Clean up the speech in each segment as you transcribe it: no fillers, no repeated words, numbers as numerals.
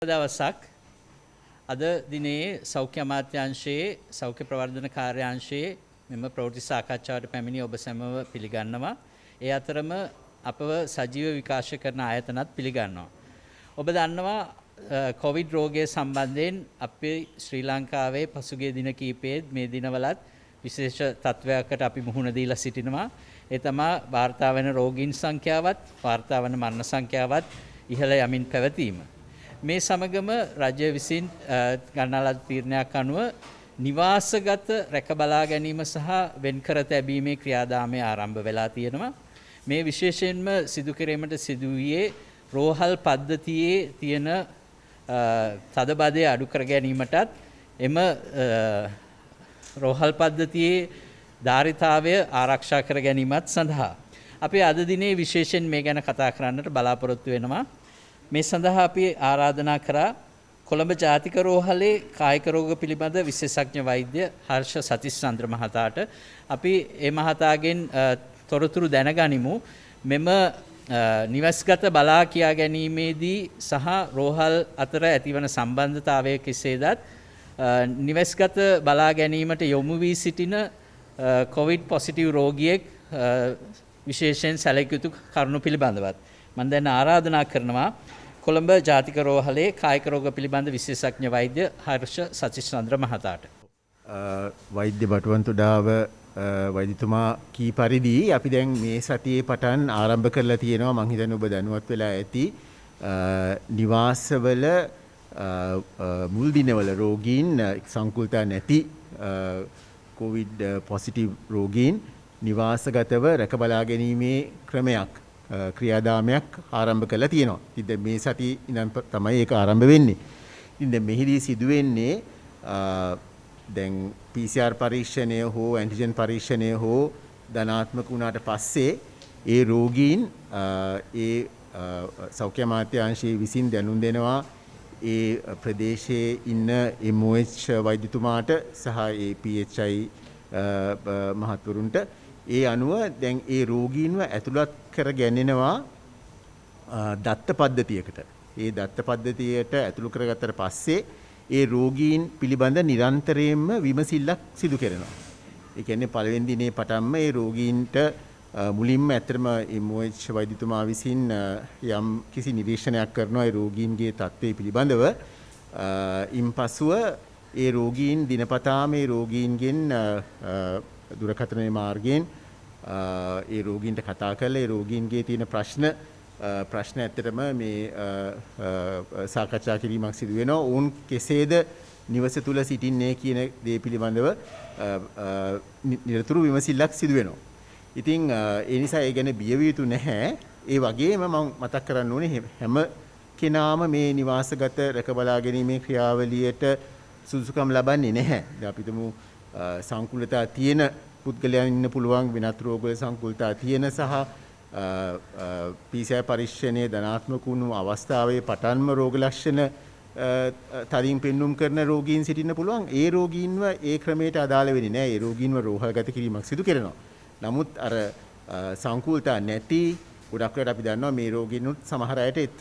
දවසක් අද දිනේ සෞඛ්‍ය අමාත්‍යාංශයේ සෞඛ්‍ය ප්‍රවර්ධන කාර්යාංශයේ මෙම ප්‍රවෘත්ති සාකච්ඡාවට පැමිණි ඔබ සැමව පිළිගන්නවා. ඒ අතරම අපව සජීව විකාශ කරන ආයතනත් පිළිගන්නවා. ඔබ දන්නවා කොවිඩ් රෝගය සම්බන්ධයෙන් අපේ ශ්‍රී ලංකාවේ පසුගිය දින කිහිපයේ මේ දිනවලත් විශේෂ තත්ත්වයකට අපි මුහුණ දීලා සිටිනවා. ඒ තමයි වාර්තා වන රෝගීන් සංඛ්‍යාවත් වාර්තා වන මරණ සංඛ්‍යාවත් ඉහළ යමින් පැවතීම. මේ සමගම රජය විසින් ගන්නා ලද තීරණයක් අනුව නිවාසගත රැක බලා ගැනීම සහ වෙන්කර තැබීමේ ක්‍රියාදාමය ආරම්භ වෙලා තියෙනවා. මේ විශේෂයෙන්ම සිදු කිරීමට සිදු වූයේ රෝහල් පද්ධතියේ තියෙන තදබදය අඩු කර ගැනීමටත් එම රෝහල් පද්ධතියේ ධාරිතාවය ආරක්ෂා කර ගැනීමත් සඳහා අපි අද දිනේ විශේෂයෙන් මේ ගැන කතා කරන්නට බලාපොරොත්තු වෙනවා. මේ සඳහා අපි ආරාධනා කරා කොළඹ ජාතික රෝහලේ කායික රෝග පිළිබඳ විශේෂඥ වෛද්‍ය හර්ෂ සතිස්චන්ද්‍ර මහතාට අපි ඒ මහතාගෙන් තොරතුරු දැනගනිමු. මෙම නිවස්ගත බලා කියා ගැනීමේදී සහ රෝහල් අතර ඇතිවන සම්බන්ධතාවය කෙසේදත් නිවස්ගත බලා ගැනීමට යොමු වී සිටින කොවිඩ් පොසිටිව් රෝගියෙක් විශේෂයෙන් සැලකිය යුතු කරුණු පිළිබඳවත් මම දැන් ආරාධනා කරනවා කොළඹ ජාතික රෝහලේ කායික රෝග පිළිබඳ විශේෂඥ වෛද්‍ය හර්ෂ සතිස්චන්ද්‍ර මහතාට. වෛද්‍ය බටුවන්තුඩාව වෛද්‍යතුමා කී පරිදි අපි දැන් මේ සතියේ පටන් ආරම්භ කරලා තියෙනවා. මම හිතන්නේ ඔබ දැනුවත් වෙලා ඇති නිවාසවල මුල් දිනවල රෝගීන් සංකුල්තා නැති කොවිඩ් පොසිටිව් රෝගීන් නිවාසගතව රැක බලා ගැනීමේ ක්‍රමයක් ක්‍රියාදාමයක් ආරම්භ කරලා තියෙනවා. ඉතින් මේ සතියේ ඉඳන් තමයි ඒක ආරම්භ වෙන්නේ. ඉතින් දැන් මෙහිදී සිදුවෙන්නේ දැන් PCR පරීක්ෂණය හෝ ඇන්ටිජන් පරීක්ෂණය හෝ ධනාත්මක වුණාට පස්සේ ඒ රෝගීන් ඒ සෞඛ්‍ය අමාත්‍යාංශයේ විසින් දැනුම් දෙනවා ඒ ප්‍රදේශයේ ඉන්න MOH වෛද්‍යතුමාට සහ ඒ PHI මහත්වරුන්ට ඒ අනුව දැන් ඒ රෝගීන්ව ඇතුළත් කර ගැනෙනවා දත්ත පද්ධතියකට. ඒ දත්ත පද්ධතියට ඇතුළු කරගත්තට පස්සේ ඒ රෝගීන් පිළිබඳ නිරන්තරයෙන්ම විමසිල්ලක් සිදු කරනවා. ඒ කියන්නේ පළවෙනි දිනේ පටන්ම ඒ රෝගීන්ට මුලින්ම ඇත්තටම MOH වෛද්‍යතුමා විසින් යම් කිසි නිරීක්ෂණයක් කරනවා ඒ රෝගීන්ගේ තත්ත්වය පිළිබඳව. ඉන්පසුව ඒ රෝගීන් දිනපතා මේ රෝගීන්ගෙන් දුරකථන මාර්ගයෙන් ඒ රෝගීන්ට කතා කරලා ඒ රෝගීන්ගේ තියෙන ප්‍රශ්න ඇත්තටම මේ සාකච්ඡා කිරීමක් සිදු වෙනවා. ඔවුන් කෙසේද නිවස තුල සිටින්නේ කියන දේ පිළිබඳව නිරතුරු විමසිල්ලක් සිදු වෙනවා. ඉතින් ඒ නිසා ඒ ගැන බිය විය යුතු නැහැ. ඒ වගේම මම මතක් කරන්න ඕනේ හැම කෙනාම මේ නිවාසගත රැක බලා ගැනීමේ ක්‍රියාවලියට සුදුසුකම් ලබන්නේ නැහැ. දැන් අපි තුමු සංකුලතා තියෙන පුද්ගලයන් ඉන්න පුළුවන් වෙනත් රෝගවල සංකුලතා තියෙන සහ PCR පරීක්ෂණයේ ධනාත්මක වුණු අවස්ථාවේ පටන්ම රෝග ලක්ෂණ තදින් පෙන්눔 කරන රෝගීන් සිටින්න පුළුවන්. ඒ රෝගීන්ව ඒ ක්‍රමයට අදාළ වෙන්නේ නැහැ. ඒ රෝගීන්ව රෝහල්ගත කිරීමක් සිදු කරනවා. නමුත් අර සංකුලතා නැති ගොඩක් වෙලාවට අපි දන්නවා මේ රෝගීන්ුත් සමහර අයට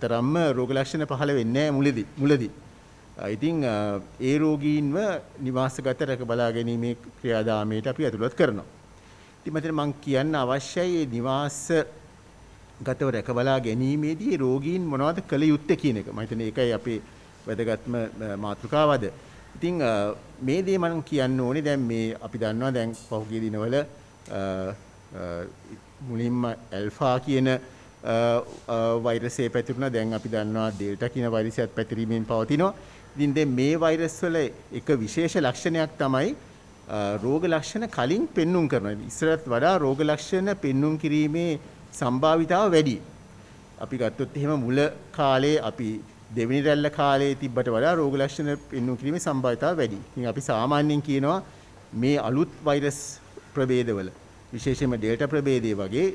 තරම්ම රෝග ලක්ෂණ පහළ වෙන්නේ නැහැ මුලදී. ඉතින් ඒ රෝගීන්ව නිවාසගත රැක බලා ගැනීමේ ක්‍රියාදාමයට අපි ඇතුළත් කරනවා. ඉතින් මෙතන මම කියන්න අවශ්‍යයි මේ නිවාසගතව රැක බලා ගැනීමේදී රෝගීන් මොනවද කළ යුත්තේ කියන එක. මම හිතන්නේ ඒකයි අපේ වැදගත්ම මාතෘකාවද. ඉතින් මේ දේ මම කියන්න ඕනේ දැන් මේ අපි දන්නවා දැන් පහුගිය දිනවල මුලින්ම ඇල්ෆා කියන වෛරසය පැතිරුණා. දැන් අපි දන්නවා ඩෙල්ටා කියන වෛරසයත් පැතිරීමෙන් පවතිනවා. ඉතින් දැන් මේ වෛරස් වල එක විශේෂ ලක්ෂණයක් තමයි රෝග ලක්ෂණ කලින් පෙන්눔 කරනවා. ඉස්සරට වඩා රෝග ලක්ෂණ පෙන්눔 කිරීමේ සම්භාවිතාව වැඩි. අපි ගත්තොත් එහෙම මුල කාලේ අපි දෙවෙනි රැල්ල කාලේ තිබ්බට වඩා රෝග ලක්ෂණ පෙන්눔 කිරීමේ සම්භාවිතාව වැඩි. ඉතින් අපි සාමාන්‍යයෙන් කියනවා මේ අලුත් වෛරස් ප්‍රභේදවල විශේෂයෙන්ම ඩෙල්ටා ප්‍රභේදයේ වගේ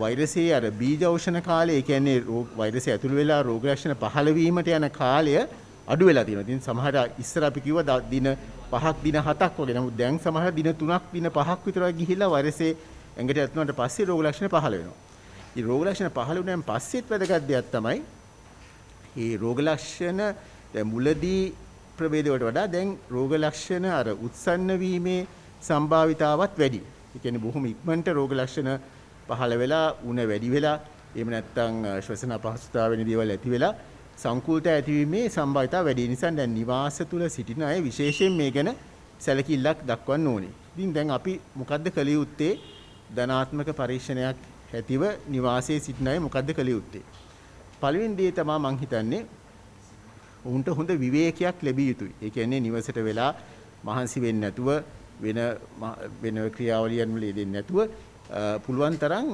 වෛරසයේ අර බීජ ඖෂධ කාලය, ඒ කියන්නේ වෛරසය ඇතුළු වෙලා රෝග ලක්ෂණ පහළ වීමට යන කාලය අඩු වෙලා තියෙනවා. ඉතින් සමහර ඉස්සර අපි කිව්වා දින 5ක් දින 7ක් වගේ. නමුත් දැන් සමහර දින 3ක් දින 5ක් විතර ගිහිල්ලා වෛරසයේ ඇඟට ඇතුළට පස්සේ රෝග ලක්ෂණ පහළ වෙනවා. මේ රෝග ලක්ෂණ පහළ වුණාන් පස්සෙත් වැදගත් දෙයක් තමයි ඒ රෝග ලක්ෂණ දැන් මුලදී ප්‍රභේදවලට වඩා දැන් රෝග ලක්ෂණ අර උත්සන්න වීමේ සම්භාවිතාවත් වැඩි. ඒ කියන්නේ බොහොම ඉක්මනට රෝග ලක්ෂණ පහළ වෙලා උණ වැඩි වෙලා එහෙම නැත්නම් ශ්වසන අපහසුතාව වෙන දේවල් ඇති වෙලා සංකූලතා ඇතිවීමේ සම්භාවිතාව වැඩි නිසා දැන් නිවාස තුල සිටින අය විශේෂයෙන් මේ ගැන සැලකිල්ලක් දක්වන්න ඕනේ. ඉතින් දැන් අපි මොකද්ද කළ යුත්තේ? ධනාත්මක පරීක්ෂණයක් ඇතිව නිවාසයේ සිටින අය මොකද්ද කළ යුත්තේ? පළවෙනි දේ තමයි මම හිතන්නේ උන්ට හොඳ විවේකයක් ලැබිය යුතුයි. ඒ කියන්නේ නිවසට වෙලා මහන්සි වෙන්නේ නැතුව වෙන ක්‍රියාවලියන් වල යෙදෙන්නේ නැතුව පුළුවන් තරම්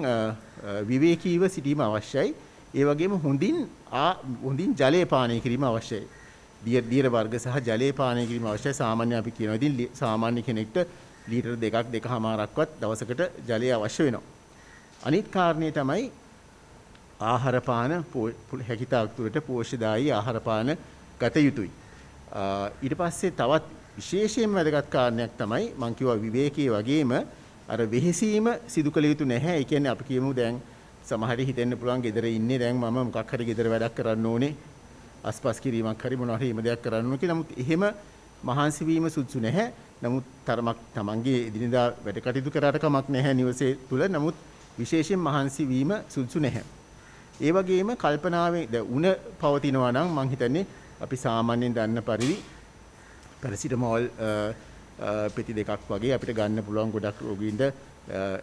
විවේකීව සිටීම අවශ්‍යයි. ඒ වගේම හොඳින් ජලය පානය කිරීම අවශ්‍යයි. දියර වර්ග සහ ජලය පානය කිරීම අවශ්‍යයි. සාමාන්‍ය අපි කියනවා ඉතින් සාමාන්‍ය කෙනෙක්ට ලීටර් 2ක් 2.5ක්වත් දවසකට ජලය අවශ්‍ය වෙනවා. අනිත් කාරණේ තමයි ආහාර පාන හැකිතාක් තුරට පෝෂ්‍යදායී ආහාර පාන ගත යුතුයි. ඊට පස්සේ තවත් විශේෂයෙන්ම වැදගත් කාරණයක් තමයි මම කිව්වා විවේකී වගේම අර වෙහෙසීම සිදු කළ යුතු නැහැ. ඒ කියන්නේ අපි කියමු දැන් සමහර හිතෙන්න පුළුවන් ගෙදර ඉන්නේ දැන් මම මොකක් හරි ගෙදර වැඩක් කරන්න ඕනේ. අස්පස් කිරීමක් හරි මොනවා හරි දෙයක් කරන්න ඕනේ කියලා. නමුත් එහෙම මහන්සි වීම සුදුසු නැහැ. නමුත් තරමක් තමන්ගේ එදිනෙදා වැඩ කටයුතු කරාට කමක් නැහැ නිවසේ තුල. නමුත් විශේෂයෙන් මහන්සි වීම සුදුසු නැහැ. ඒ වගේම කල්පනාවේ දැන් උණ පවතිනවා නම් මම හිතන්නේ අපි සාමාන්‍යයෙන් දන්න පරිදි පැරසිටමෝල් පෙති දෙකක් වගේ අපිට ගන්න පුළුවන් ගොඩක් රෝගීන්ට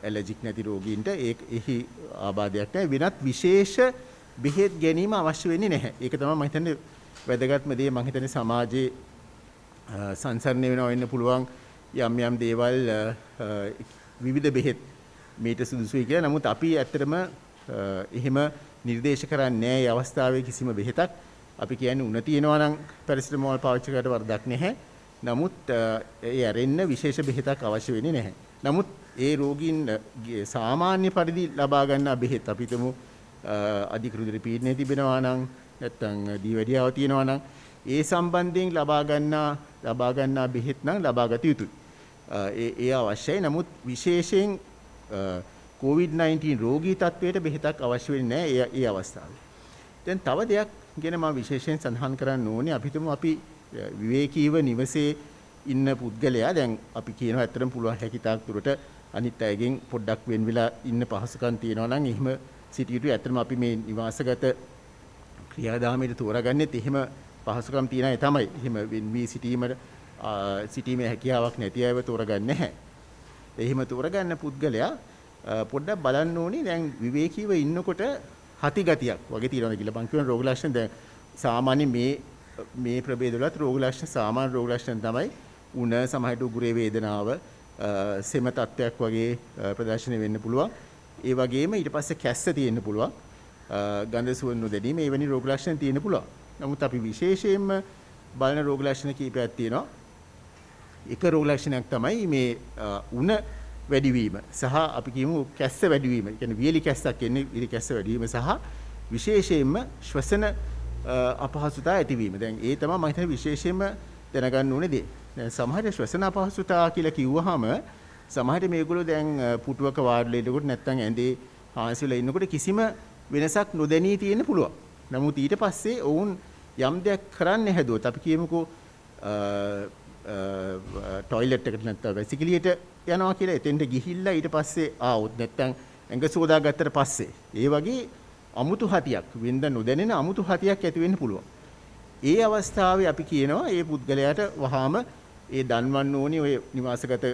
ඇලර්ජික් නැති රෝගීන්ට එහි ආබාධයක් නැහැ. වෙනත් විශේෂ බෙහෙත් ගැනීම අවශ්‍ය වෙන්නේ නැහැ. ඒක තමයි මම හිතන්නේ වැදගත්ම දේ. මම හිතන්නේ සමාජයේ සංසරණය වෙනවා වෙන්න පුළුවන් යම් දේවල් විවිධ බෙහෙත් මේට සුදුසුයි කියලා. නමුත් අපි ඇත්තටම එහෙම නිර්දේශ කරන්නේ නැහැ. මේ අවස්ථාවේ කිසිම බෙහෙතක් අපි කියන්නේ උණ තියෙනවා නම් පැරසිටමෝල් පාවිච්චි කරලා වරදක් නැහැ. නමුත් ඒ ඇරෙන්න විශේෂ බෙහෙතක් අවශ්‍ය වෙන්නේ නැහැ. නමුත් ඒ රෝගීන් සාමාන්‍ය පරිදි ලබා ගන්නා බෙහෙත් අපි හිතමු අධික රුධිර පීඩනය තිබෙනවා නම් නැත්නම් දීවැඩියාව තියෙනවා නම් ඒ සම්බන්ධයෙන් ලබා ගන්නා බෙහෙත් නම් ලබා ගත යුතුයි. ඒ අවශ්‍යයි. නමුත් විශේෂයෙන් COVID-19 රෝගී තත්වයට බෙහෙතක් අවශ්‍ය වෙන්නේ නැහැ ඒ අවස්ථාවේ. දැන් තව දෙයක් ගැන මම විශේෂයෙන් සඳහන් කරන්න ඕනේ. අපි හිතමු අපි විවේකීව නිවසේ ඉන්න පුද්ගලයා දැන් අපි කියනවා ඇත්තටම පුළුවන් හැකිතාක් දුරට අනිත් අයගෙන් පොඩ්ඩක් වෙන් වෙලා ඉන්න පහසුකම් තියෙනවා නම් එහෙම සිටිය යුතුයි. ඇත්තටම අපි මේ නිවාසගත ක්‍රියාදාමයට තෝරාගන්නෙත් එහෙම පහසුකම් තියෙන අය තමයි. එහෙම වෙන් වී සිටීමේ හැකියාවක් නැති අයව තෝරාගන්නේ නැහැ. එහෙම තෝරාගන්න පුද්ගලයා පොඩ්ඩක් බලන්න ඕනේ දැන් විවේකීව ඉන්නකොට හති ගතියක් වගේ තියෙනවා කියලා. මං කියන රෝග ලක්ෂණ දැන් සාමාන්‍ය මේ ප්‍රභේදවලත් රෝග ලක්ෂණ සාමාන්‍ය රෝග ලක්ෂණ තමයි උණ සමහරට උගුරේ වේදනාව සෙම තත්ත්වයක් වගේ ප්‍රදර්ශනය වෙන්න පුළුවන්. ඒ වගේම ඊට පස්සේ කැස්ස තියෙන්න පුළුවන්. ගඳ සුවඳ නොදැනීම මේ වැනි රෝග ලක්ෂණ තියෙන්න පුළුවන්. නමුත් අපි විශේෂයෙන්ම බලන රෝග ලක්ෂණ කීපයක් තියෙනවා. එක රෝග ලක්ෂණයක් තමයි මේ උණ වැඩිවීම සහ අපි කියමු කැස්ස වැඩිවීම. ඒ කියන්නේ වියලි කැස්සක් එන්නේ වියලි කැස්ස වැඩිවීම සහ විශේෂයෙන්ම ශ්වසන අපහසුතාව ඇතිවීම. දැන් ඒ තමයි මම හිතන්නේ විශේෂයෙන්ම දැනගන්න ඕනේ දේ. දැන් සමහර ශ්වසන අපහසුතාව කියලා කිව්වහම සමහර මේගොල්ලෝ දැන් පුටුවක වාඩිලා ඉන්නකොට නැත්නම් ඇඳේ හාන්සිලා ඉන්නකොට කිසිම වෙනසක් නොදැනී තියෙන්න පුළුවන්. නමුත් ඊට පස්සේ ඔවුන් යම් දෙයක් කරන්න හැදුවොත් අපි කියමුකෝ ටොයිලට් එකට නැත්නම් වැසිකිළියට යනවා කියලා එතෙන්ට ගිහිල්ලා ඊට පස්සේ ආවොත් නැත්නම් ඇඟ සෝදා ගත්තට පස්සේ ඒ වගේ අමුතු හතියක් වෙනද නොදැනෙන අමුතු හතියක් ඇති වෙන්න පුළුවන්. ඒ අවස්ථාවේ අපි කියනවා ඒ පුද්ගලයාට වහාම ඒ දන්වන්න ඕනි ඔය නිවාසගත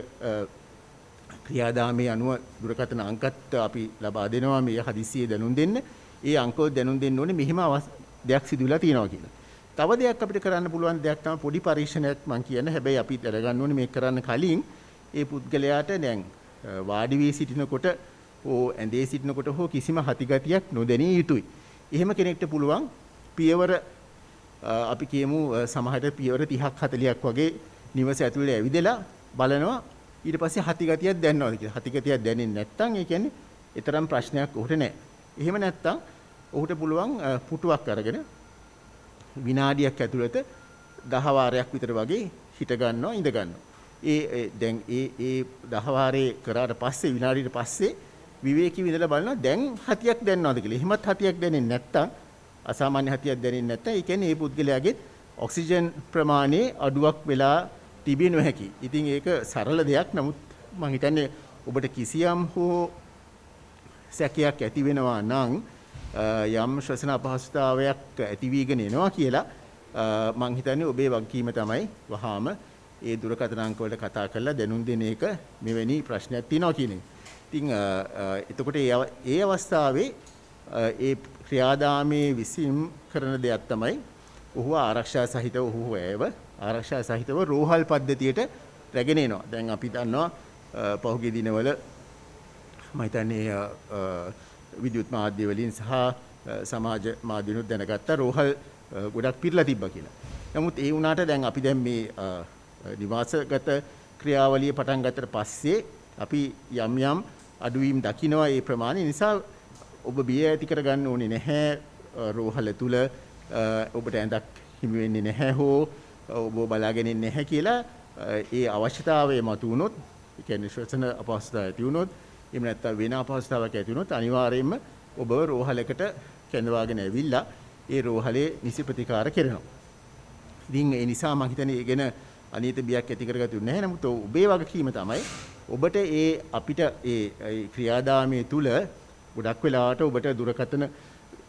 ක්‍රියාදාමයේ අනුව දුරකථන අංකත් අපි ලබා දෙනවා මේ හදිස්සියේ දැනුම් දෙන්න. ඒ අංකවල දැනුම් දෙන්න ඕනේ මෙහිම දෙයක් සිදු වෙලා තියෙනවා කියලා. තව දෙයක් අපිට කරන්න පුළුවන් දෙයක් තමයි පොඩි පරීක්ෂණයක් මම කියන්නේ. හැබැයි අපි දැනගන්න ඕනේ මේක කරන්න කලින් ඒ පුද්ගලයාට දැන් වාඩි වී සිටිනකොට හෝ ඇඳේ සිටිනකොට හෝ කිසිම හතිගතියක් නොදැනිය යුතුයි. එහෙම කෙනෙක්ට පුළුවන් පියවර අපි කියමු සමහරට පියවර 30ක් 40ක් වගේ නිවස ඇතුලේ ඇවිදලා බලනවා ඊට පස්සේ හතිගතියක් දැනනවාද කියලා. හතිගතියක් දැනෙන්නේ නැත්නම් ඒ කියන්නේ ඊතරම් ප්‍රශ්නයක් ඔහුට නැහැ. එහෙම නැත්නම් ඔහුට පුළුවන් පුටුවක් අරගෙන විනාඩියක් ඇතුළත 10 වාරයක් විතර වගේ හිට ගන්නවා ඉඳ ගන්නවා. දැන් ඒ 10 වාරේ කරාට පස්සේ විනාඩියට පස්සේ විවේකීව ඉඳලා බලනවා දැන් හතියක් දැනනවද කියලා. එහෙමත් හතියක් දැනෙන්නේ නැත්තම් අසාමාන්‍ය හතියක් දැනෙන්නේ නැත්නම් ඒ කියන්නේ මේ පුද්ගලයාගේ ඔක්සිජන් ප්‍රමාණය අඩුවක් වෙලා තිබිය නොහැකි. ඉතින් ඒක සරල දෙයක්. නමුත් මම හිතන්නේ ඔබට කිසියම් හෝ සැකයක් ඇති වෙනවා නම් යම් ශ්වසන අපහසුතාවයක් ඇති වීගෙන එනවා කියලා මම හිතන්නේ ඔබේ වගකීම තමයි වහාම ඒ දුරකථන අංක වලට කතා කරලා දැනුම් දෙන එක මෙවැනි ප්‍රශ්නයක් තියෙනවා කියන එක. ඉතින් එතකොට ඒ අවස්ථාවේ ඒ ක්‍රියාදාමයේ විසින් කරන දෙයක් තමයි ඔහුව ආරක්ෂා සහිතව ඔහුව ඇව ආරක්ෂා සහිතව රෝහල් පද්ධතියට රැගෙන එනවා. දැන් අපි දන්නවා පහුගිය දිනවල මම හිතන්නේ විද්‍යුත් මාධ්‍ය වලින් සහ සමාජ මාධ්‍යවලින් දැනගත්ත රෝහල් ගොඩක් පිරලා තිබ්බා කියලා. නමුත් ඒ වුණාට දැන් අපි දැන් මේ නිවාසගත ක්‍රියාවලිය පටන් ගත්තට පස්සේ අපි යම් යම් අඩුවීම් දකිනවා. ඒ ප්‍රමාණය නිසා ඔබ බිය ඇති කරගන්න ඕනේ නැහැ. රෝහල තුල ඔබට ඇඳක් හිමි වෙන්නේ නැහැ හෝ ඔබ බලාගෙන ඉන්නේ නැහැ කියලා ඒ අවශ්‍යතාවය මතු වුණොත්, ඒ කියන්නේ ශ්වසන අපහසුතාවය ඇති වුණොත්, එහෙම නැත්නම් වෙන අපහසුතාවයක් ඇති වුණොත් අනිවාර්යයෙන්ම ඔබව රෝහලකට කැඳවාගෙන ඇවිල්ලා ඒ රෝහලේ නිසි ප්‍රතිකාර කරනවා. ඉතින් ඒ නිසා මම හිතන්නේ ඒ ගැන අනීත බියක් ඇති කරගත්තේ නැහැ. නමුත් ඔබේ වගකීම තමයි ඔබට ඒ අපිට ඒ ක්‍රියාදාමයේ තුල ගොඩක් වෙලාවට ඔබට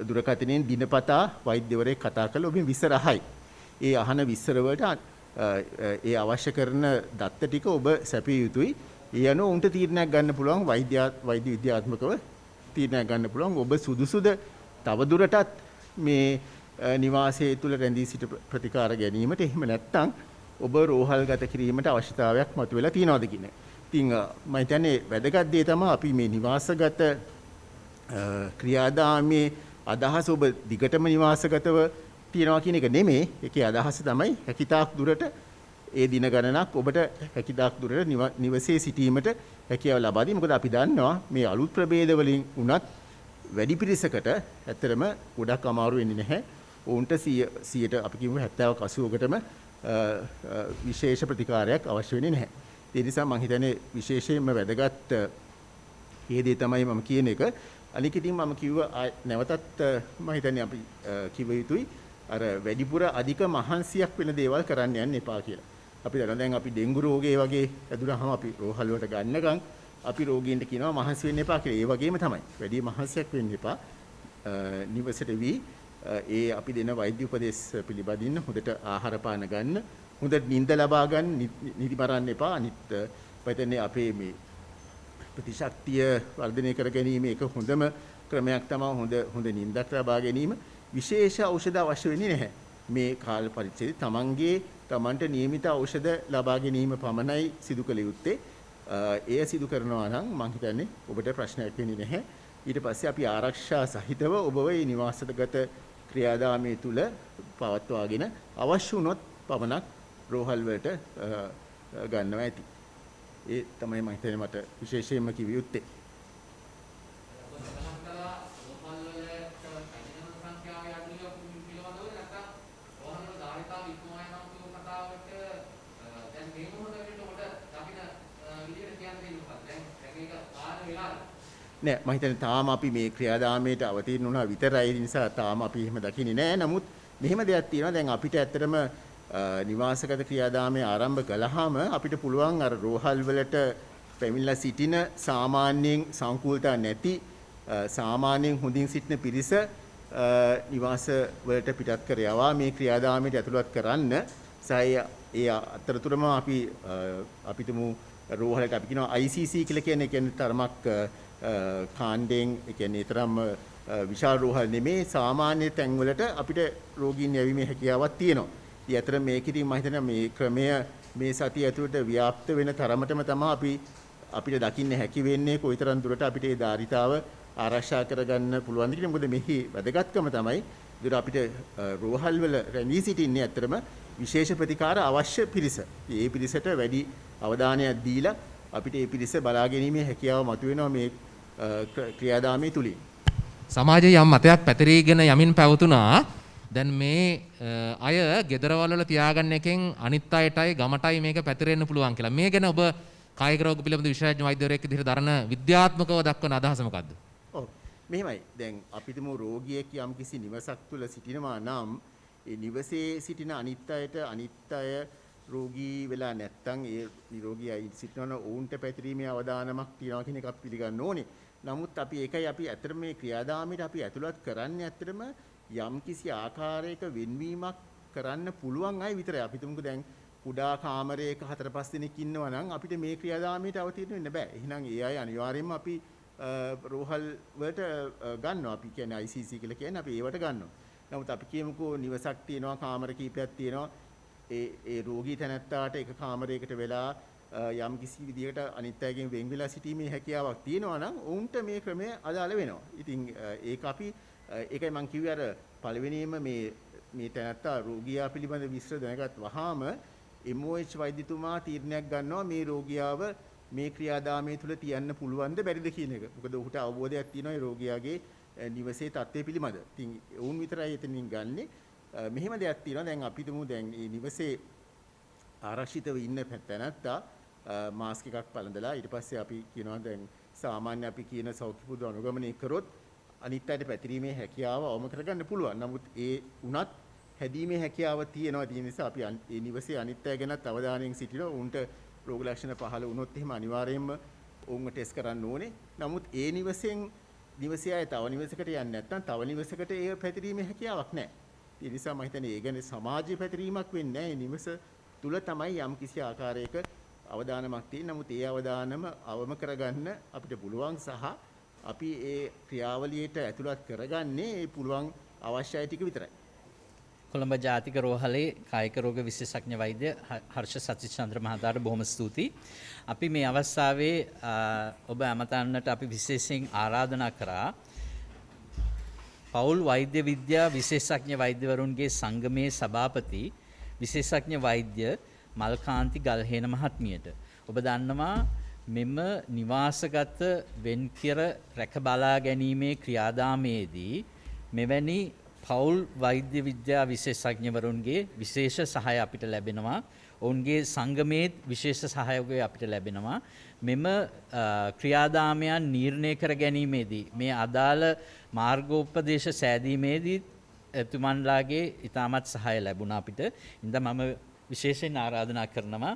දුරකථනයෙන් දිනපතා වෛද්‍යවරයෙක් කතා කරලා ඔබෙන් විස්තර අහයි. ඒ අහන විස්තර වලට ඒ අවශ්‍ය කරන දත්ත ටික ඔබ සැපිය යුතුයි. ඒ අනුව උන්ට තීරණයක් ගන්න පුළුවන් වෛද්‍ය විද්‍යාත්මකව තීරණයක් ගන්න පුළුවන් ඔබ සුදුසුද තවදුරටත් මේ නිවාසයේ තුල රැඳී සිට ප්‍රතිකාර ගැනීමට, එහෙම නැත්නම් ඔබ රෝහල්ගත කිරීමට අවශ්‍යතාවයක් මතුවලා තියෙනවද කියන එක. ඉතින් මම හිතන්නේ වැදගත් දේ තමයි අපි මේ නිවාසගත ක්‍රියාදාමයේ අදහස ඔබ දිගටම නිවාසගතව තියනවා කියන එක නෙමෙයි. ඒකේ අදහස තමයි හැකිතාක් දුරට ඒ දින ගණනක් ඔබට හැකිතාක් දුරට නිවසේ සිටීමට හැකියාව ලබා දී. මොකද අපි දන්නවා මේ අලුත් ප්‍රභේද වලින් උනත් වැඩි පිරිසකට ඇත්තටම ගොඩක් අමාරු වෙන්නේ නැහැ. ඔවුන්ට 100ට අපි කියමු 70ක 80කටම විශේෂ ප්‍රතිකාරයක් අවශ්‍ය වෙන්නේ නැහැ. ඒ නිසා මම හිතන්නේ විශේෂයෙන්ම වැදගත් හේදේ තමයි මම කියන එක. අනික ඉතින් මම කිව්ව නැවතත් මම හිතන්නේ අපි කිව යුතුයි අර වැඩිපුර අධික මහන්සියක් වෙන දේවල් කරන්න යන්න එපා කියලා. අපි දන්නවා දැන් අපි ඩෙන්ගු රෝගේ වගේ ඇදුනහම අපි රෝහල් වලට ගන්නකම් අපි රෝගීන්ට කියනවා මහන්සි වෙන්න එපා කියලා. ඒ වගේම තමයි. වැඩි මහන්සියක් වෙන්න එපා. නිවසට වී ඒ අපි දෙන වෛද්‍ය උපදෙස් පිළිපදින්න, හොඳට ආහාර පාන ගන්න, හොඳට නිින්ද ලබා ගන්න, නිදි මරන්න එපා. අනිත් පැත්තේ අපේ මේ ප්‍රතිශක්තිය වර්ධනය කර ගැනීම එක හොඳම ක්‍රමයක් තමයි හොඳ නිින්දක් ලබා ගැනීම. විශේෂ ಔಷಧ අවශ්‍ය වෙන්නේ නැහැ. මේ කාල පරිච්ඡේදයේ තමන්ට නියමිත ඖෂධ ලබා ගැනීම පමණයි සිදු කළ යුත්තේ. එය සිදු කරනවා නම් මම හිතන්නේ ඔබට ප්‍රශ්නයක් වෙන්නේ නැහැ. ඊට පස්සේ අපි ආරක්ෂා සහිතව ඔබව මේ නිවාසගත ක්‍රියාදාමයේ තුල පවත්වාගෙන අවශ්‍ය වුණොත් පමණක් රෝහල් වලට ගන්නවා ඇති. ඒ තමයි මම හිතන්නේ මට විශේෂයෙන්ම කිව යුත්තේ. නෑ මම හිතන්නේ තාම අපි මේ ක්‍රියාදාමයට අවතීර්ණ වුණා විතරයි. ඒ නිසා තාම අපි එහෙම දකින්නේ නෑ. නමුත් මෙහෙම දෙයක් තියෙනවා. දැන් අපිට ඇත්තටම නිවාසගත ක්‍රියාදාමයේ ආරම්භ කළාම අපිට පුළුවන් අර රෝහල් වලට පැමිණලා සිටින සාමාන්‍යයෙන් සංකූලතා නැති සාමාන්‍යයෙන් හොඳින් සිටින පිරිස නිවාස වලට පිටත් කර යවා මේ ක්‍රියාදාමයට ඇතුළත් කරන්න සය ඒ අතරතුරම අපිටම රෝහලට අපි කියනවා ICC කියලා කියන්නේ තරමක් කාණ්ඩයෙන් ඒ කියන්නේ තරම් විශාල රෝහල් නෙමේ සාමාන්‍ය තැන්වලට අපිට රෝගීන් යැවීමේ හැකියාවක් තියෙනවා. ඉතින් අතර මේකෙදී මම හිතනවා මේ ක්‍රමය මේ සතිය ඇතුළත ව්‍යාප්ත වෙන තරමටම තමයි අපිට දකින්න හැකි වෙන්නේ කොයිතරම් දුරට අපිට ඒ ධාරිතාව ආරක්ෂා කරගන්න පුළුවන්ද කියලා. මොකද මෙහි වැදගත්කම තමයි දුර අපිට රෝහල් වල රැඳී සිටින්නේ ඇත්තටම විශේෂ ප්‍රතිකාර අවශ්‍ය පිරිස. ඒ පිරිසට වැඩි අවධානයක් දීලා අපිට ඒ පිරිස බලා ගැනීමේ හැකියාව මතුවෙනවා මේ ක්‍රියාදාමයේ තුලින්. සමාජයේ යම් මතයක් පැතිරීගෙන යමින් පැවතුනා. දැන් මේ අය ගෙදරවල වල තියාගන්න එකෙන් අනිත් අයටයි ගමටයි මේක පැතිරෙන්න පුළුවන් කියලා. මේ ගැන ඔබ කායික රෝග පිළිබඳ විශේෂඥ වෛද්‍යවරයෙක් විදිහට දරන විද්‍යාත්මකව දක්වන අදහස මොකද්ද? ඔව්. මෙහෙමයි. දැන් අපිටම රෝගියෙක් යම්කිසි නිවසක් තුල සිටිනවා නම් ඒ නිවසේ සිටින අනිත් අය රෝගී වෙලා නැත්තම් ඒ නිරෝගී අය සිටිනවන ඔවුන්ට පැතිරීමේ අවදානමක් තියනවා කියන එක අපි පිළිගන්න ඕනේ. නමුත් අපි ඇත්තටම මේ ක්‍රියාදාමයට අපි ඇතුළත් කරන්නේ ඇත්තටම යම්කිසි ආකාරයක වෙන්වීමක් කරන්න පුළුවන් අය විතරයි. අපි තුමුකෝ දැන් කුඩා කාමරයක 4-5 දෙනෙක් ඉන්නවා නම් අපිට මේ ක්‍රියාදාමයට අවතීර්ණ වෙන්න බෑ. එහෙනම් ඒ අය අනිවාර්යයෙන්ම අපි රෝහල් වලට ගන්නවා. අපි කියන්නේ ICC කියලා කියන්නේ අපි ඒවට ගන්නවා. නමුත් අපි කියමුකෝ නිවසක් තියෙනවා, කාමර කීපයක් තියෙනවා. ඒ රෝගී තැනැත්තාට එක කාමරයකට වෙලා යම් කිසි විදියකට අනිත් අයගෙන් වෙන් වෙලා සිටීමේ හැකියාවක් තියෙනවා නම් ඔවුන්ට මේ ක්‍රමය අදාළ වෙනවා. ඉතින් ඒක අපි ඒකයි මම කිව්වේ අර පළවෙනියෙන්ම මේ තැනැත්තා රෝගියා පිළිබඳ විස්තර දැනගත් වහාම MOH වෛද්‍යතුමා තීරණයක් ගන්නවා මේ රෝගියාව මේ ක්‍රියාදාමයේ තුල තියන්න පුළුවන්ද බැරිද කියන එක. මොකද ඔහුට අවබෝධයක් තියෙනවා මේ රෝගියාගේ නිවසේ තත්ත්වය පිළිබඳ. ඉතින් ඔවුන් විතරයි එතනින් ගන්නෙ. මෙහෙම දෙයක් තියෙනවා. දැන් අපි තුමු දැන් මේ නිවසේ ආරක්ෂිතව ඉන්න තැනැත්තා මාස්ක් එකක් පළඳලා ඊට පස්සේ අපි කියනවා දැන් සාමාන්‍ය අපි කියන සෞඛ්‍ය පුදු අනුගමනය කරොත් අනිත් අයට පැතිරීමේ හැකියාව අවම කරගන්න පුළුවන්. නමුත් ඒ උනත් හැදීමේ හැකියාව තියෙනවා. ඒ නිසා අපි මේ නිවසේ අනිත් අය ගැනත් අවධානයෙන් සිටිනවා. උන්ට රෝග ලක්ෂණ පහළ වුණොත් එහෙම අනිවාර්යයෙන්ම ඔවුන්ව ටෙස්ට් කරන්න ඕනේ. නමුත් ඒ නිවසේ අය තව නිවසකට යන්නේ නැත්නම් තව නිවසකට ඒ පැතිරීමේ හැකියාවක් නැහැ. ඒ නිසා මම හිතන්නේ ඒ ගැන සමාජීය පැතිරීමක් වෙන්නේ නැහැ. නිවස තුල තමයි යම් කිසි ආකාරයක අවදානමක් තියෙන. නමුත් ඒ අවදානම අවම කරගන්න අපිට පුළුවන් සහ අපි ඒ ක්‍රියාවලියට ඇතුළත් කරගන්නේ ඒ පුළුවන් අවශ්‍යයි ටික විතරයි. කොළඹ ජාතික රෝහලේ කායික රෝග විශේෂඥ වෛද්‍ය හර්ෂ සතිචන්ද්‍ර මහතාට බොහොම ස්තුතියි. අපි මේ අවස්ථාවේ ඔබ අමතන්නට අපි විශේෂයෙන් ආරාධනා කරා පවුල් වෛද්‍ය විද්‍යා විශේෂඥ වෛද්‍යවරුන්ගේ සංගමයේ සභාපති විශේෂඥ වෛද්‍ය මල්කාන්ති ගල්හේන මහත්මියට. ඔබ දන්නවා මෙම නිවාසගත වෙන්කර රැක බලා ගැනීමේ ක්‍රියාදාමයේදී මෙවැනි පවුල් වෛද්‍ය විද්‍යා විශේෂඥවරුන්ගේ විශේෂ සහාය අපිට ලැබෙනවා. ඔවුන්ගේ සංගමයේත් විශේෂ සහයෝගය අපිට ලැබෙනවා. මෙම ක්‍රියාදාමයන් නිර්ණය කර ගැනීමේදී මේ අදාළ මාර්ගෝපදේශ සෑදීමේදී එතුමන්ලාගේ ඉතාමත් සහාය ලැබුණා අපිට. ඉතින් මම විශේෂයෙන් ආරාධනා කරනවා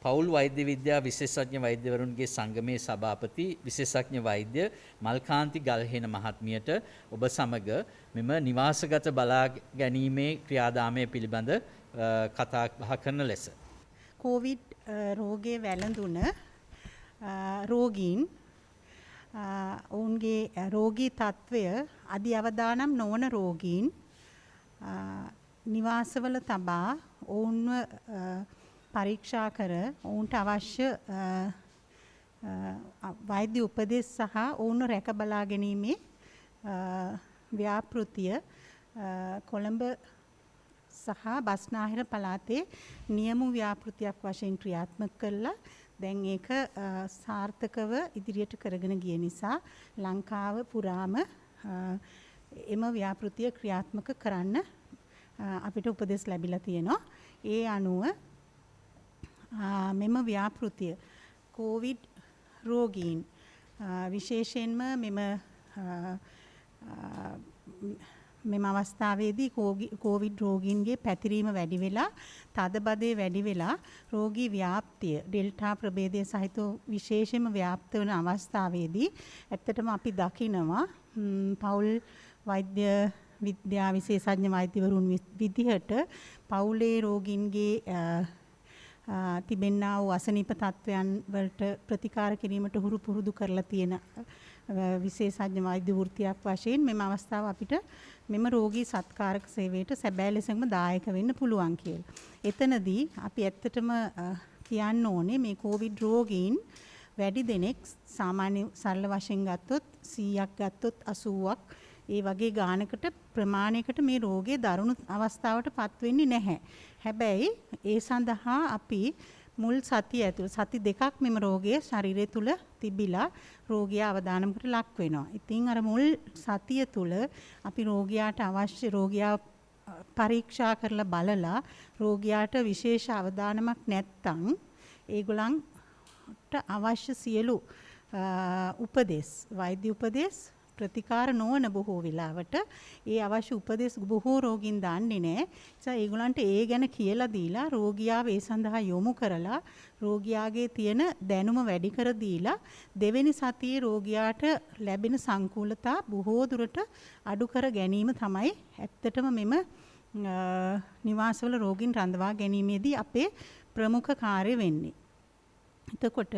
පවුල් වෛද්‍ය විද්‍යා විශේෂඥ වෛද්‍යවරුන්ගේ සංගමේ සභාපති විශේෂඥ වෛද්‍ය මල්කාන්ති ගල්හේන මහත්මියට ඔබ සමග මෙම නිවාසගත බලා ගැනීමේ ක්‍රියාදාමය පිළිබඳ කතා බහ කරන ලෙස. කොවිඩ් රෝගයේ වැළඳුන රෝගීන් ඔවුන්ගේ රෝගී තත්ත්වය අධි අවදානම් නොවන රෝගීන් නිවාසවල තබා ඔවුන්ව පරීක්ෂා කර ඔවුන්ට අවශ්‍ය වෛද්‍ය උපදෙස් සහ ඔවුන්ව රැක බලා ගැනීමේ ව්‍යාපෘතිය කොළඹ සහ බස්නාහිර පළාතේ නියම ව්‍යාපෘතියක් වශයෙන් ක්‍රියාත්මක කළා. දැන් ඒක සාර්ථකව ඉදිරියට කරගෙන ගිය නිසා ලංකාව පුරාම එම ව්‍යාපෘතිය ක්‍රියාත්මක කරන්න අපිට උපදෙස් ලැබිලා තියෙනවා. ඒ අනුව මෙම ව්‍යාපෘතිය කොවිඩ් රෝගීන් විශේෂයෙන්ම මෙම අවස්ථාවේදී කොවිඩ් රෝගීන්ගේ පැතිරීම වැඩි වෙලා තදබදේ වැඩි වෙලා රෝගී ව්‍යාප්තිය ඩෙල්ටා ප්‍රභේදය සහිතව විශේෂයෙන්ම ව්‍යාප්ත වන අවස්ථාවේදී ඇත්තටම අපි දකිනවා පවුල් වෛද්‍ය විද්‍යා විශේෂඥ වෛද්‍යවරුන් විදිහට පවුලේ රෝගීන්ගේ තිබෙන්නා වූ අසනීප තත්වයන් වලට ප්‍රතිකාර කිරීමට හුරු පුරුදු කරලා තියෙන විශේෂඥ වෛද්‍ය වෘත්තියක් වශයෙන් මෙම අවස්ථාව අපිට මෙම රෝගී සත්කාරක සේවයට සැබෑ ලෙසම දායක වෙන්න පුළුවන් කියලා. එතනදී අපි ඇත්තටම කියන්න ඕනේ මේ කොවිඩ් රෝගීන් වැඩි දෙනෙක් සාමාන්‍ය සරල වශයෙන් ගත්තොත් 100ක් ගත්තොත් 80ක් ඒ වගේ ගානකට ප්‍රමාණයකට මේ රෝගයේ දරුණු අවස්ථාවට පත් වෙන්නේ නැහැ. හැබැයි ඒ සඳහා අපි මුල් සතිය ඇතුළත සති දෙකක් මෙම රෝගය ශරීරය තුල තිබිලා රෝගියා අවදානමකට ලක් වෙනවා. ඉතින් අර මුල් සතිය තුල අපි රෝගියාට අවශ්‍ය රෝගියා පරීක්ෂා කරලා බලලා රෝගියාට විශේෂ අවදානමක් නැත්තම් ඒගොල්ලන්ට අවශ්‍ය සියලු උපදෙස් වෛද්‍ය උපදෙස් ප්‍රතිකාර නොවන බොහෝ වෙලාවට ඒ අවශ්‍ය උපදෙස් බොහෝ රෝගීන් දන්නේ නැහැ. ඒ ඒගොල්ලන්ට ඒ ගැන කියලා දීලා රෝගියාව ඒ සඳහා යොමු කරලා රෝගියාගේ තියෙන දැනුම වැඩි කර දීලා දෙවෙනි සතියේ රෝගියාට ලැබෙන සංකූලතා බොහෝ දුරට අඩු කර ගැනීම තමයි ඇත්තටම මෙම නිවාසවල රෝගීන් රඳවා ගැනීමේදී අපේ ප්‍රමුඛ කාර්ය වෙන්නේ. එතකොට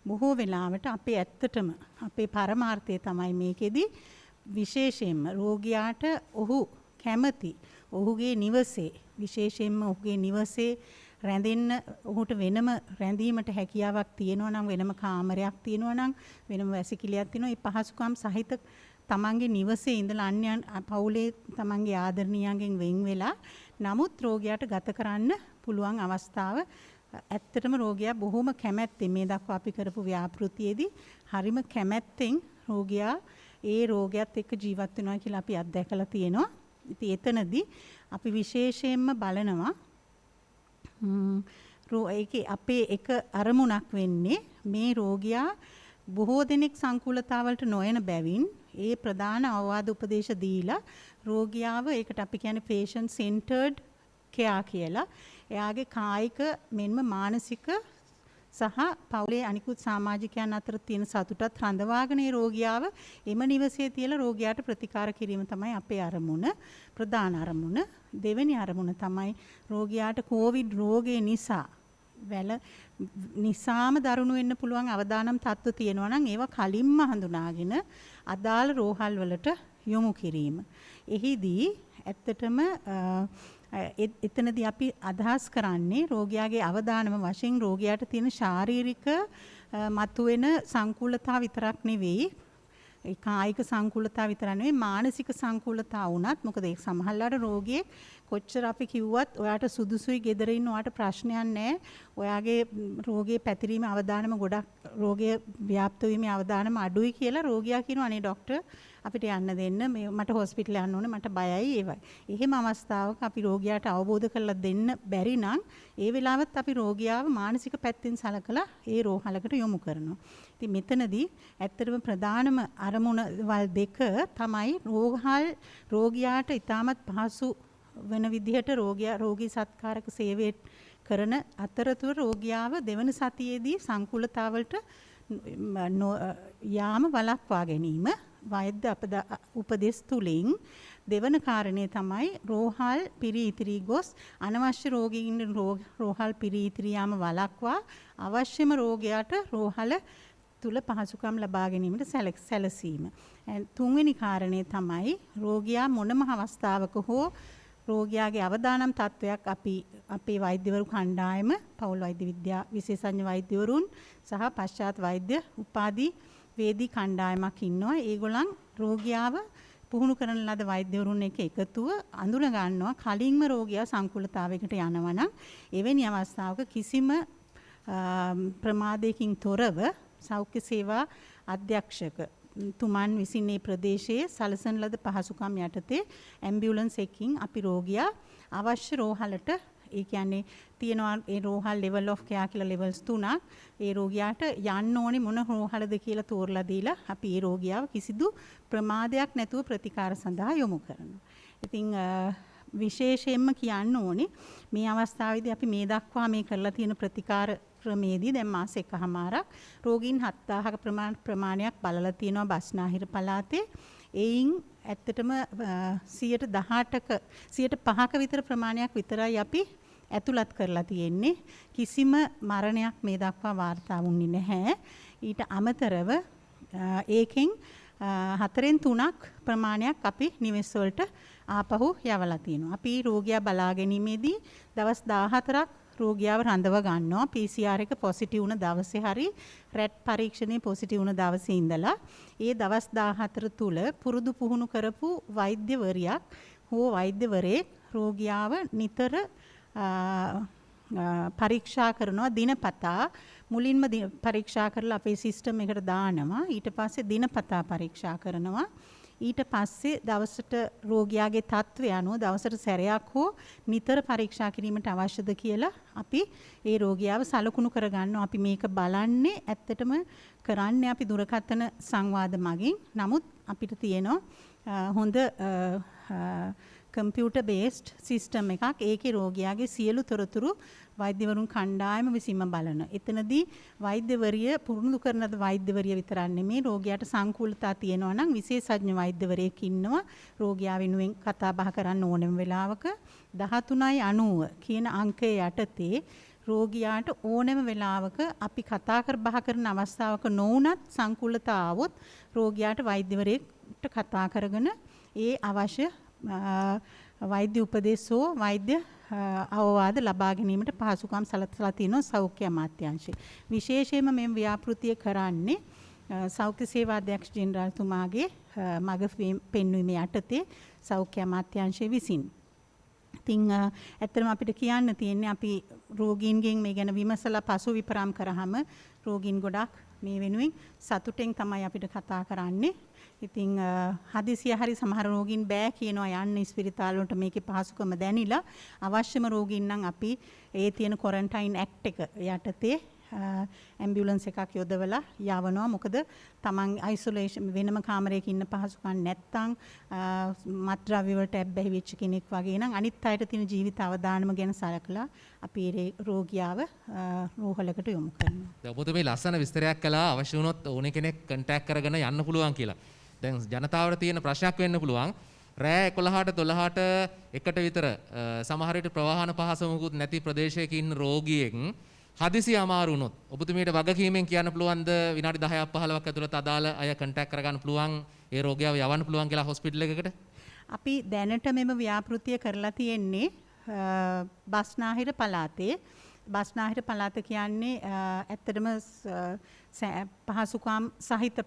බොහෝ වෙලාවට අපේ ඇත්තටම අපේ පරමාර්ථය තමයි මේකෙදි විශේෂයෙන්ම රෝගියාට ඔහු කැමති ඔහුගේ නිවසේ විශේෂයෙන්ම ඔහුගේ නිවසේ රැඳෙන්න ඔහුට වෙනම රැඳීමට හැකියාවක් තියෙනවා නම් වෙනම කාමරයක් තියෙනවා නම් වෙනම වැසිකිළියක් තියෙනවා ඒ පහසුකම් සහිත තමන්ගේ නිවසේ ඉඳලා අන්‍යයන් පවුලේ තමන්ගේ ආදරණීයයන්ගෙන් වෙන් වෙලා නමුත් රෝගියාට ගත කරන්න පුළුවන් අවස්ථාව ඇත්තටම රෝගියා බොහොම කැමැත්තෙන් මේ දක්වා අපි කරපු ව්‍යාපෘතියේදී හරිම කැමැත්තෙන් රෝගියා ඒ රෝගයත් එක්ක ජීවත් වෙනවා කියලා අපි අත්දැකලා තියෙනවා. ඉතින් එතනදී අපි විශේෂයෙන්ම බලනවා ඒකේ අපේ එක අරමුණක් වෙන්නේ මේ රෝගියා බොහෝ දෙනෙක් සංකූලතාවලට නොයන බැවින් ඒ ප්‍රධාන අවවාද උපදේශ දීලා රෝගියාව ඒකට අපි කියන්නේ patient centered care කියලා එයාගේ කායික මෙන්ම මානසික සහ පවුලේ අනිකුත් සමාජිකයන් අතර තියෙන සතුටත් රඳවාගෙන ඒ රෝගියාව එම නිවසේ තියලා රෝගියාට ප්‍රතිකාර කිරීම තමයි අපේ අරමුණ ප්‍රධාන අරමුණ. දෙවෙනි අරමුණ තමයි රෝගියාට කොවිඩ් රෝගය නිසාම දරුණු වෙන්න පුළුවන් අවදානම් තත්ත්ව තියෙනවා නම් ඒවා කලින්ම හඳුනාගෙන අදාළ රෝහල් වලට යොමු කිරීම. එහිදී ඇත්තටම එතනදී අපි අදහස් කරන්නේ රෝගියාගේ අවදානම වශයෙන් රෝගියාට තියෙන ශාරීරික මතුවෙන සංකූලතා විතරක් නෙවෙයි ඒ කායික සංකූලතා විතර නෙවෙයි මානසික සංකූලතා වුණත් මොකද ඒ සමහරවිට රෝගියෙක් කොච්චර අපි කිව්වත් ඔයාට සුදුසුයි ගෙදර ඉන්න ඔයාට ප්‍රශ්නයක් නැහැ ඔයාගේ රෝගයේ පැතිරීම අවදානම ගොඩක් රෝගය ව්‍යාප්ත වීමේ අවදානම අඩුයි කියලා රෝගියා කියනවා අනේ ડોක්ටර් අපිට යන්න දෙන්න මට හොස්පිටල් යන්න ඕනේ මට බයයි ඒවයි. එහෙම අවස්ථාවක අපි රෝගියාට අවබෝධ කරලා දෙන්න බැරි නම් ඒ වෙලාවත් අපි රෝගියාව මානසික පැත්තෙන් සලකලා ඒ රෝහලකට යොමු කරනවා. ඉතින් මෙතනදී ඇත්තටම ප්‍රධානම අරමුණ වල් දෙක තමයි රෝගියාට ඉතාමත් පහසු වෙන විදිහට රෝගී සත්කාරක සේවය කරන අතරතුර රෝගියාව දෙවන සතියේදී සංකූලතාවලට යාම වළක්වා ගැනීම වෛද්‍ය උපදෙස් තුලින් දෙවන කාරණේ තමයි රෝහල් පිරී ඉතිරී ගොස් අනවශ්‍ය රෝගීන් රෝහල් පිරී ඉතිරී යාම වළක්වා අවශ්‍යම රෝගයාට රෝහල තුල පහසුකම් ලබා ගැනීමට සැලසීම. තුන්වෙනි කාරණේ තමයි රෝගියා මොනම අවස්ථාවක හෝ රෝගියාගේ අවදානම් තත්වයක් අපේ වෛද්‍යවරු කණ්ඩායම පෞල් වෛද්‍ය විද්‍යා විශේෂඥ වෛද්‍යවරුන් සහ පශ්චාත් වෛද්‍ය උපාධි වේදී කණ්ඩායමක් ඉන්නවා. ඒගොල්ලන් රෝගියාව පුහුණු කරන ලද වෛද්‍යවරුන් එක්ක එකතුව අඳුන ගන්නවා කලින්ම රෝගියා සංකූලතාවයකට යනවා නම් එවැනි අවස්ථාවක කිසිම ප්‍රමාදයකින් තොරව සෞඛ්‍ය සේවා අධ්‍යක්ෂක තුමන් විසින් මේ ප්‍රදේශයේ සලසන ලද පහසුකම් යටතේ ඇම්බියුලන්ස් එකකින් අපි රෝගියා අවශ්‍ය රෝහලට ඒ කියන්නේ තියෙනවා ඒ රෝහල් level of care කියලා levels 3ක් ඒ රෝගියාට යන්න ඕනේ මොන රෝහලද කියලා තෝරලා දීලා අපි ඒ රෝගියාව කිසිදු ප්‍රමාදයක් නැතුව ප්‍රතිකාර සඳහා යොමු කරනවා. ඉතින් විශේෂයෙන්ම කියන්න ඕනේ මේ අවස්ථාවේදී අපි මේ දක්වා මේ කරලා තියෙන ප්‍රතිකාර ක්‍රමේදී දැන් මාස එකමාරක් රෝගීන් 7000ක ප්‍රමාණයක් බලලා තියෙනවා බස්නාහිර පළාතේ. එයින් ඇත්තටම 105ක විතර ප්‍රමාණයක් විතරයි අපි ඇතුළත් කරලා තියෙන්නේ. කිසිම මරණයක් මේ දක්වා වාර්තා වුණේ නැහැ. ඊට අමතරව ඒකෙන් 4/3ක් ප්‍රමාණයක් අපි නිවෙස් වලට ආපහු යවලා තියෙනවා. අපි රෝගියා බලා ගැනීමේදී දවස් 14ක් රෝගියාව රඳව ගන්නවා. PCR එක පොසිටිව් වුණ දවසේ හරි රැට් පරීක්ෂණේ පොසිටිව් වුණ දවසේ ඉඳලා ඒ දවස් 14 තුල පුරුදු පුහුණු කරපු වෛද්‍යවරියක් හෝ වෛද්‍යවරයෙක් රෝගියාව නිතර පරීක්ෂා කරනවා දිනපතා. මුලින්ම පරීක්ෂා කරලා අපේ සිස්ටම් එකට දානවා. ඊට පස්සේ දිනපතා පරීක්ෂා කරනවා. ඊට පස්සේ දවසට රෝගියාගේ තත්ත්වය අනුව දවසට සැරයක් හෝ නිතර පරීක්ෂා කිරීමට අවශ්‍යද කියලා අපි ඒ රෝගියාව සලකුණු කරගන්නවා. අපි මේක බලන්නේ ඇත්තටම කරන්නේ අපි දුරකථන සංවාද මගින්. නමුත් අපිට තියෙනවා හොඳ කම්පියුටර් බේස්ඩ් සිස්ටම් එකක්. ඒකේ රෝගියාගේ සියලු තොරතුරු වෛද්‍යවරුන් කණ්ඩායම විසින්ම බලන. එතනදී වෛද්‍යවරිය පුරුදු කරන වෛද්‍යවරිය විතරක් නෙමෙයි රෝගියාට සංකූලතා තියෙනවා නම් විශේෂඥ වෛද්‍යවරයෙක් ඉන්නවා රෝගියා වෙනුවෙන් කතා බහ කරන්න ඕනෙම වෙලාවක 13.90 කියන අංකය යටතේ රෝගියාට ඕනෑම වෙලාවක අපි කතා කර බහ කරන අවස්ථාවක නොවුනත් සංකූලතා આવොත් රෝගියාට වෛද්‍යවරයෙක්ට කතා කරගෙන ඒ අවශ්‍ය වෛද්‍ය උපදෙස් හෝ වෛද්‍ය අවවාද ලබා ගැනීමට පහසුකම් සලසලා තියෙනවා සෞඛ්‍ය අමාත්‍යාංශය. විශේෂයෙන්ම මේ ව්‍යාපෘතිය කරන්නේ සෞඛ්‍ය සේවා අධ්‍යක්ෂ ජෙනරාල්තුමාගේ මග පෙන්වීම යටතේ සෞඛ්‍ය අමාත්‍යාංශය විසින්. ඉතින් ඇත්තටම අපිට කියන්න තියෙන්නේ අපි රෝගීන්ගෙන් මේ ගැන විමසලා පසු විපරම් කරාම රෝගීන් ගොඩක් මේ වෙනුවෙන් සතුටෙන් තමයි අපිට කතා කරන්නේ. ඉතින් හදිසිය හරි සමහර රෝගීන් බෑ කියනවා යන්න ඉස්පිරිතාල වලට මේකේ පහසුකම දැනිලා අවශ්‍යම රෝගීන් නම් අපි ඒ තියෙන ක්වොරන්ටයින් ඇක්ට් එක යටතේ ඇම්බියුලන්ස් එකක් යොදවලා යවනවා. මොකද තමන් අයිසොලේෂන් වෙනම කාමරයක ඉන්න පහසුකම් නැත්නම් මත්ද්‍රව්‍ය වලට ඇබ්බැහි වෙච්ච කෙනෙක් වගේ නම් අනිත් අයට තියෙන ජීවිත අවදානම ගැන සලකලා අපි ඒ රෝගියාව රෝහලකට යොමු කරනවා. දැන් ඔබතුමී ලස්සන විස්තරයක් කළා අවශ්‍ය වුණොත් ඕනේ කෙනෙක් කන්ටැක්ට් කරගෙන යන්න පුළුවන් කියලා. දැන් ජනතාවට තියෙන ප්‍රශ්නයක් වෙන්න පුළුවන්. රෑ 11ට 12ට එකට විතර සමහර විට ප්‍රවාහන පහස මොකුත් නැති ප්‍රදේශයක ඉන්න රෝගියෙක් හදිසි අමාරු වුණොත් ඔබතුමීට වගකීමෙන් කියන්න පුළුවන්ද විනාඩි 10ක් 15ක් ඇතුළත අදාළ අය කන්ටැක්ට් කරගන්න පුළුවන් ඒ රෝගියාව යවන්න පුළුවන් කියලා හොස්පිටල් එකකට? අපි දැනට මෙම ව්‍යාපෘතිය කරලා තියෙන්නේ බස්නාහිර පළාතේ. බස්නාහිර පළාත කියන්නේ ඇත්තටම පහසුකම් සහිත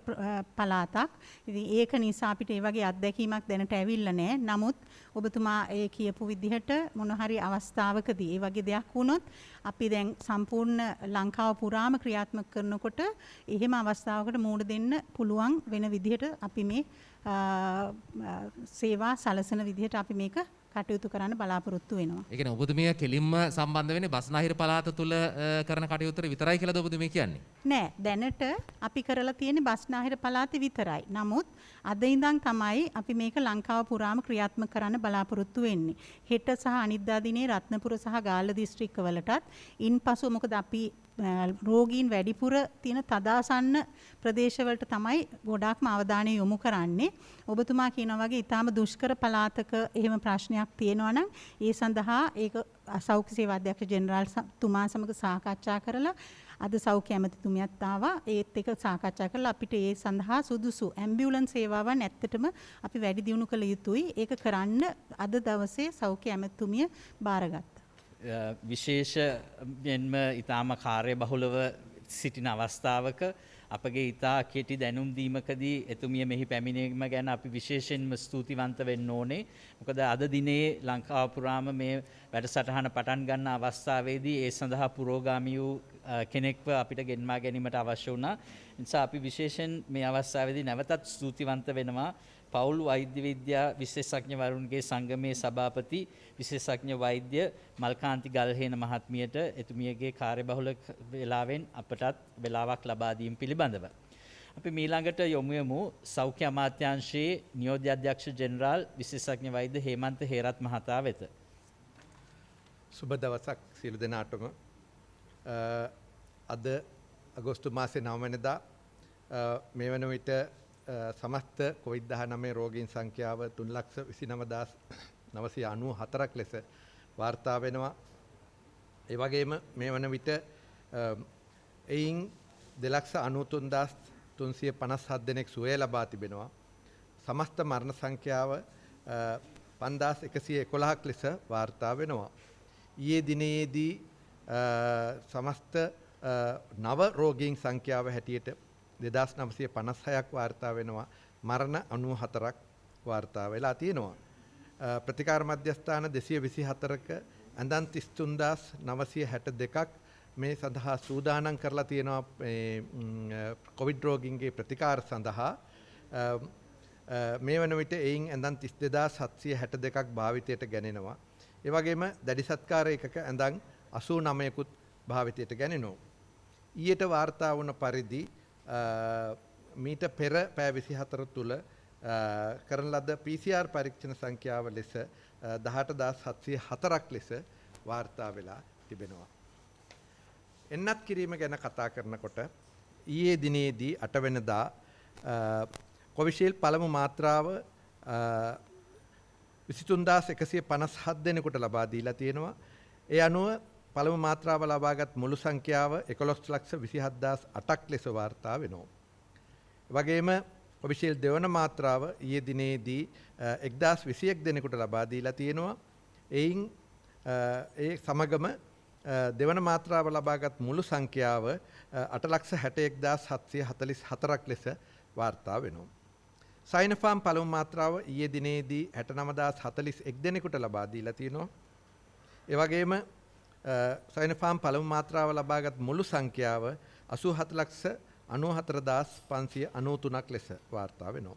පළාතක්. ඉතින් ඒක නිසා අපිට ඒ වගේ අත්දැකීමක් දැනට ඇවිල්ලා නැහැ. නමුත් ඔබතුමා ඒ කියපු විදිහට මොන හරි අවස්ථාවකදී ඒ වගේ දෙයක් වුණොත් අපි දැන් සම්පූර්ණ ලංකාව පුරාම ක්‍රියාත්මක කරනකොට එහෙම අවස්ථාවකට මුහුණ දෙන්න පුළුවන් වෙන විදිහට අපි මේ සේවා සලසන විදිහට අපි මේක කටයුතු කරන්න බලාපොරොත්තු වෙනවා. ඒ කියන්නේ ඔබතුමිය කෙලින්ම සම්බන්ධ වෙන්නේ බස්නාහිර පළාත තුල කරන කටයුතු විතරයි කියලාද ඔබතුමිය කියන්නේ? නෑ, දැනට අපි කරලා තියෙන්නේ බස්නාහිර පළාතේ විතරයි. නමුත් අද ඉඳන් තමයි අපි මේක ලංකාව පුරාම ක්‍රියාත්මක කරන්න බලාපොරොත්තු වෙන්නේ. හෙට සහ අනිද්දා දිනේ රත්නපුර සහ ගාල්ල දිස්ත්‍රික්කවලටත් ඉන්පසු මොකද අපි රෝගීන් වැඩිපුර තියෙන තදාසන්න ප්‍රදේශවලට තමයි ගොඩාක්ම අවධානය යොමු කරන්නේ. ඔබතුමා කියනා වගේ ඊටාම දුෂ්කර පළාතක එහෙම ප්‍රශ්නයක් තියෙනවා නම් ඒ සඳහා ඒක සෞඛ්‍ය සේවා අධ්‍යක්ෂ ජෙනරාල් තුමා සමග සාකච්ඡා කරලා අද සෞඛ්‍ය ඇමතිතුමියත් ආවා. ඒත් එක සාකච්ඡා කරලා අපිට ඒ සඳහා සුදුසු ඇම්බියුලන්ස් සේවාවන් ඇත්තටම අපි වැඩි දියුණු කළ යුතුයි. ඒක කරන්න අද දවසේ සෞඛ්‍ය ඇමතිතුමිය බාරගත්තා. විශේෂයෙන්ම ඊටාම කාර්යබහුලව සිටින අවස්ථාවක අපගේ ඊටා කෙටි දැනුම් දීමකදී එතුමිය මෙහි පැමිණීම ගැන අපි විශේෂයෙන්ම ස්තුතිවන්ත වෙන්න ඕනේ. මොකද අද දිනේ ලංකාව පුරාම මේ වැඩසටහන පටන් ගන්න අවස්ථාවේදී ඒ සඳහා පුරෝගාමී වූ කෙනෙක්ව අපිට ගෙන්වා ගැනීමට අවශ්‍ය වුණා. නිසා අපි විශේෂයෙන් මේ අවස්ථාවේදී නැවතත් ස්තුතිවන්ත වෙනවා. පවුල් වෛද්‍ය විද්‍යා විශේෂඥවරුන්ගේ සංගමේ සභාපති විශේෂඥ වෛද්‍ය මල්කාන්ති ගල්හේන මහත්මියට එතුමියගේ කාර්යබහුල වේලාවෙන් අපටත් වේලාවක් ලබා දීම පිළිබඳව. අපි ඊළඟට යොමු වෙමු සෞඛ්‍ය අමාත්‍යාංශයේ නියෝජ්‍ය අධ්‍යක්ෂ ජෙනරාල් විශේෂඥ වෛද්‍ය හේමන්ත හේරත් මහතා වෙත. සුබ දවසක් සියලු දෙනාටම. අද අගෝස්තු මාසේ 9 වෙනිදා මේ වන විට සමස්ත COVID-19 රෝගීන් සංඛ්‍යාව 3,29,994ක් ලෙස වාර්තා වෙනවා. ඒ වගේම මේ වන විට එයින් 2,93,357 දෙනෙක් සුවය ලබා තිබෙනවා. සමස්ත මරණ සංඛ්‍යාව 5,111ක් ලෙස වාර්තා වෙනවා. ඊයේ දිනයේදී සමස්ත නව රෝගීන් සංඛ්‍යාව හැටියට 2956ක් වාර්තා වෙනවා. මරණ 94ක් වාර්තා වෙලා තියෙනවා. ප්‍රතිකාර මධ්‍යස්ථාන 224ක ඇඳන් 33962ක් මේ සඳහා සූදානම් කරලා තියෙනවා. කොවිඩ් රෝගීන්ගේ ප්‍රතිකාර සඳහා මේ වන විට එයින් ඇඳන් 32762ක් භාවිතයට ගැනෙනවා. ඒ වගේම දැඩි සත්කාර එකක ඇඳන් 89කුත් භාවිතයට ගැනෙනවා. ඊට වාර්තා වුණ පරිදි මීට පෙර පැය 24 තුල කරන ලද PCR පරීක්ෂණ සංඛ්‍යාව ලෙස 18704ක් ලෙස වාර්තා වෙලා තිබෙනවා. එන්නත් කිරීම ගැන කතා කරනකොට ඊයේ දිනේදී 8 වෙනිදා කොවිෂීල්ඩ් පළමු මාත්‍රාව 23157 දෙනෙකුට ලබා දීලා තියෙනවා. ඒ අනුව පළමු මාත්‍රාව ලබාගත් මුළු සංඛ්‍යාව 11,27,008ක් ලෙස වාර්තා වෙනවා. වගේම කොවිෂීල්ඩ් දෙවන මාත්‍රාව ඊයේ දිනේදී 1021 දෙනෙකුට ලබා දීලා තියෙනවා. එයින් ඒ සමගම දෙවන මාත්‍රාව ලබාගත් මුළු සංඛ්‍යාව 8,61,744ක් ලෙස වාර්තා වෙනවා. සයිනෝෆාම් පළමු මාත්‍රාව ඊයේ දිනේදී 69,041 දෙනෙකුට ලබා දීලා තියෙනවා. ඒ වගේම සයිනෝෆාම් පළමු මාත්‍රාව ලබාගත් මුළු සංඛ්‍යාව 87,94,593ක් ලෙස වාර්තා වෙනවා.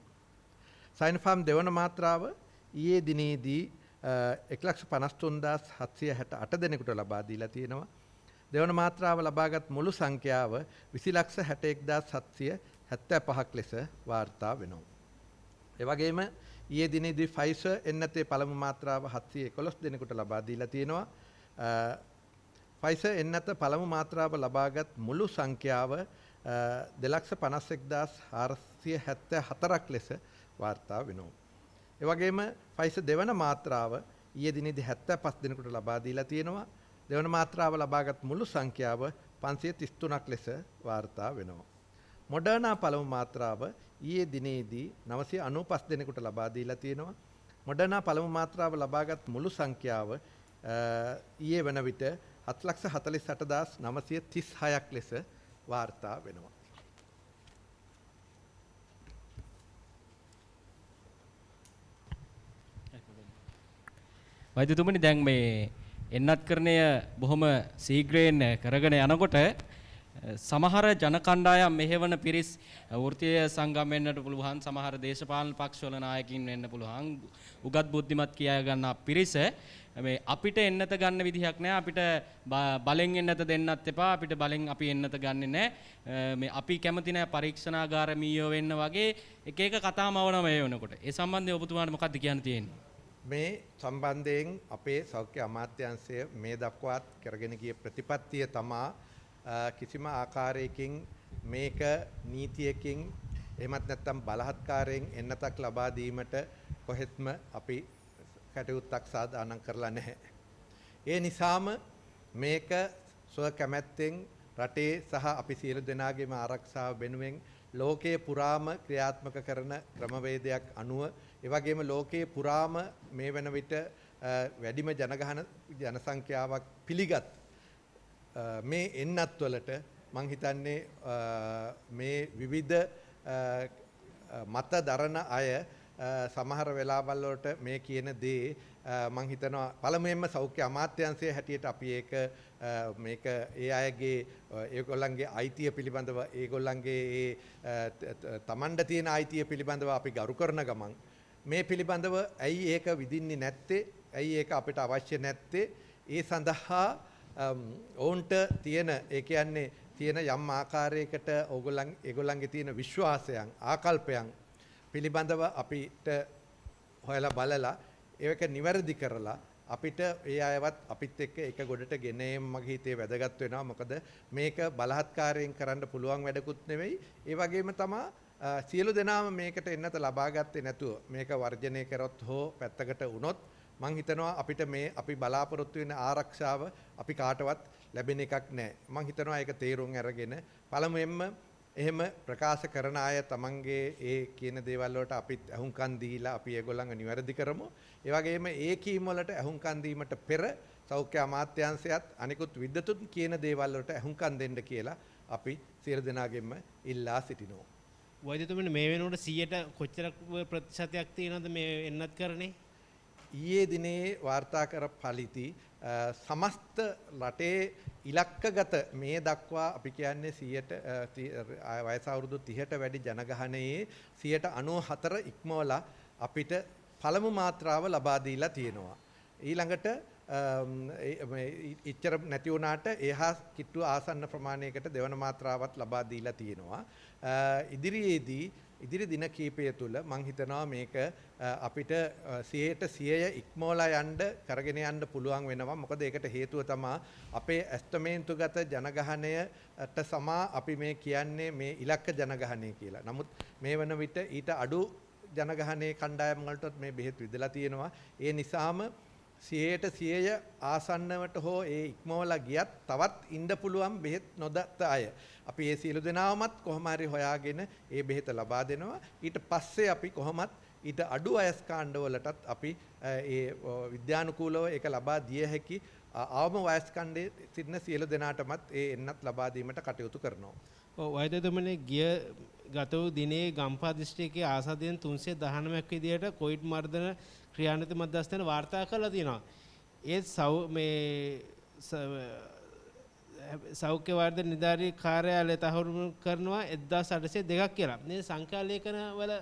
සයිනෝෆාම් දෙවන මාත්‍රාව ඊයේ දිනේදී 1,53,768 දෙනෙකුට ලබා දීලා තියෙනවා. දෙවන මාත්‍රාව ලබාගත් මුළු සංඛ්‍යාව 20,61,775ක් ලෙස වාර්තා වෙනවා. ඒ වගේම ඊයේ දිනේදී ෆයිසර් එන්නතේ පළමු මාත්‍රාව 711 දෙනෙකුට ලබා දීලා තියෙනවා. ෆයිසර් එන්නත පළමු මාත්‍රාව ලබාගත් මුළු සංඛ්‍යාව 2,56,474ක් ලෙස වාර්තා වෙනවා. ඒ වගේම ෆයිසර් දෙවන මාත්‍රාව ඊයේ දිනේදී 75 දෙනෙකුට ලබා දීලා තියෙනවා. දෙවන මාත්‍රාව ලබාගත් මුළු සංඛ්‍යාව 533ක් ලෙස වාර්තා වෙනවා. මොඩර්නා පළමු මාත්‍රාව ඊයේ දිනේදී 995 දෙනෙකුට ලබා දීලා තියෙනවා. මොඩර්නා පළමු මාත්‍රාව ලබාගත් මුළු සංඛ්‍යාව ඊයේ වන විට 7,48,936ක් ලෙස වාර්තා වෙනවා. වෛද්‍යතුමනි දැන් මේ එන්නත් කරණය බොහොම ශීඝ්‍රයෙන් කරගෙන යනකොට සමහර ජන කණ්ඩායම් මෙහෙවන පිරිස් වෘත්තීය සංගම් වෙන්නට පුළුවන්, සමහර දේශපාලන පක්ෂවල නායකින් වෙන්න පුළුවන්, උගත් බුද්ධිමත් කියා ගන්න පිරිස මේ අපිට එන්නත ගන්න විදිහක් නැහැ, අපිට බලෙන් එන්නත දෙන්නත් එපා, අපිට බලෙන් අපි එන්නත ගන්නෙ නැහැ, මේ අපි කැමති නැහැ පරීක්ෂණාගාර මීයෝ වෙන්න වගේ එක එක කතා මවනවා මේ වෙනකොට. ඒ සම්බන්ධයෙන් ඔබතුමාට මොකක්ද කියන්න තියෙන්නේ? මේ සම්බන්ධයෙන් අපේ සෞඛ්‍ය අමාත්‍යාංශය මේ දක්වාත් කරගෙන ගිය ප්‍රතිපත්තිය තමා කිසිම ආකාරයකින් මේක නීතියකින් එහෙමත් නැත්නම් බලහත්කාරයෙන් එන්නතක් ලබා දීමට කොහෙත්ම අපි කටයුත්තක් සාධාරණ කරලා නැහැ. ඒ නිසාම මේක ස්ව කැමැත්තෙන් රටේ සහ අපි සියලු දෙනාගේම ආරක්ෂාව වෙනුවෙන් ලෝකයේ පුරාම ක්‍රියාත්මක කරන ක්‍රමවේදයක් අනුව ඒ වගේම ලෝකයේ පුරාම මේ වෙන විට වැඩිම ජනසංඛ්‍යාවක් පිළිගත් මේ එන්නත් වලට මං හිතන්නේ මේ විවිධ මත දරන අය සමහර වෙලාවල් වලට මේ කියන දේ මං හිතනවා පළමුවෙන්ම සෞඛ්‍ය අමාත්‍යාංශයේ හැටියට අපි මේක ඒ අයගේ ඒගොල්ලන්ගේ අයිතිය පිළිබඳව ඒගොල්ලන්ගේ තමන්ට තියෙන අයිතිය පිළිබඳව අපි ගරු කරන ගමන් මේ පිළිබඳව ඇයි ඒක විඳින්නේ නැත්තේ, ඇයි ඒක අපිට අවශ්‍ය නැත්තේ, ඒ සඳහා ඔවුන්ට තියෙන ඒ කියන්නේ තියෙන යම් ආකාරයකට ඒගොල්ලන්ගේ තියෙන විශ්වාසයන් ආකල්පයන් පිළිබඳව අපිට හොයලා බලලා ඒක නිවැරදි කරලා අපිට ඒ අයවත් අපිත් එක්ක එක ගොඩට ගෙන ඒම මගේ හිතේ වැදගත් වෙනවා. මොකද මේක බලහත්කාරයෙන් කරන්න පුළුවන් වැඩකුත් නෙවෙයි. ඒ වගේම තමයි සියලු දෙනාම මේකට එන්නත ලබා ගත්තේ නැතුව මේක වර්ජනය කරොත් හෝ පැත්තකට වුණොත් මං හිතනවා අපිට මේ අපි බලාපොරොත්තු වෙන ආරක්ෂාව අපි කාටවත් ලැබෙන එකක් නැහැ. මං හිතනවා ඒක තීරුම් අරගෙන පළමුවෙන්ම එහෙම ප්‍රකාශ කරන අය තමන්ගේ ඒ කියන දේවල් වලට අපිත් අහුම්කන් දීලා අපි ඒගොල්ලන්ව නිවැරදි කරමු. ඒ වගේම ඒ කීම් වලට අහුම්කන් දීමට පෙර සෞඛ්‍ය අමාත්‍යාංශයත් අනිකුත් විද්වතුන් කියන දේවල් වලට අහුම්කන් දෙන්න කියලා අපි සියලු දෙනාගෙන්ම ඉල්ලා සිටිනවා. වෛද්‍යතුමනි මේ වෙනකොට 100ට කොච්චර ප්‍රතිශතයක් තියෙනවද මේ එන්නත් කරන්නේ? ඊයේ දිනේ වාර්තා කර පරිදි සමස්ත රටේ ඉලක්කගත මේ දක්වා අපි කියන්නේ 100ට වයස අවුරුදු 30ට වැඩි ජනගහනයේ 94% ඉක්මවලා අපිට පළමු මාත්‍රාව ලබා දීලා තියෙනවා. ඊළඟට ඉච්චර නැති වුණාට එහා කිට්ටුව ආසන්න ප්‍රමාණයකට දෙවන මාත්‍රාවත් ලබා දීලා තියෙනවා. ඉදිරියේදී ඉදිරි දින කීපය තුළ මං හිතනවා මේක අපිට 100% ඉක්මවලා යන්න කරගෙන යන්න පුළුවන් වෙනවා. මොකද ඒකට හේතුව තමයි අපේ ඇස්තමේන්තුගත ජනගහනයට සමා අපි මේ කියන්නේ මේ ඉලක්ක ජනගහනය කියලා. නමුත් මේ වන විට ඊට අඩු ජනගහනයේ කණ්ඩායම් වලටත් මේ බෙහෙත් විදලා තියෙනවා. ඒ නිසාම 100% ආසන්නවට හෝ ඒ ඉක්මවලා ගියත් තවත් ඉන්න පුළුවන් බෙහෙත් නොදත් අය. අපි ඒ සියලු දෙනාමත් කොහොම හරි හොයාගෙන ඒ බෙහෙත ලබා දෙනවා. ඊට පස්සේ අපි කොහොමත් ඊට අඩු වයස් කාණ්ඩවලටත් අපි ඒ විද්‍යානුකූලව ඒක ලබා දිය හැකි අවම වයස් කණ්ඩේ සිටින සියලු දෙනාටමත් ඒ එන්නත් ලබා දීමට කටයුතු කරනවා. ඔව් වෛද්‍යතුමනි ගිය ගත වූ දිනේ ගම්පහ දිස්ත්‍රික්කයේ ආසාදයෙන් 319ක් විදියට කොවිඩ් මර්ධන ක්‍රියාන්විත මධ්‍යස්ථාන වාර්තා කරලා තියෙනවා. ඒ සෞඛ්‍ය වර්ධන නිලධාරී කාර්යාලය තහවුරු කරනවා 1802ක් කියලා. මේ සංඛ්‍යා ලේඛන වල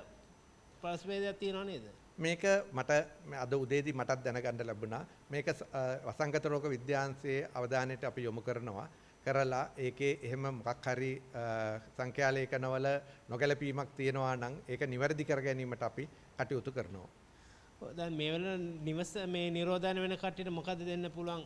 ප්‍රශ්නයක් තියෙනව නේද? මේක මට අද උදේදී මටත් දැනගන්න ලැබුණා. මේක වසංගත රෝග විද්‍යාංශයේ අවධානයට අපි යොමු කරනවා. කරලා ඒකේ එහෙම මොකක් හරි සංඛ්‍යා ලේඛනවල නොගැලපීමක් තියෙනවා නම් ඒක නිවැරදි කර ගැනීමට අපි කටයුතු කරනවා. දැන් මේ වෙන නිවස මේ නිරෝධන වෙන කට්ටියට මොකද දෙන්න පුළුවන්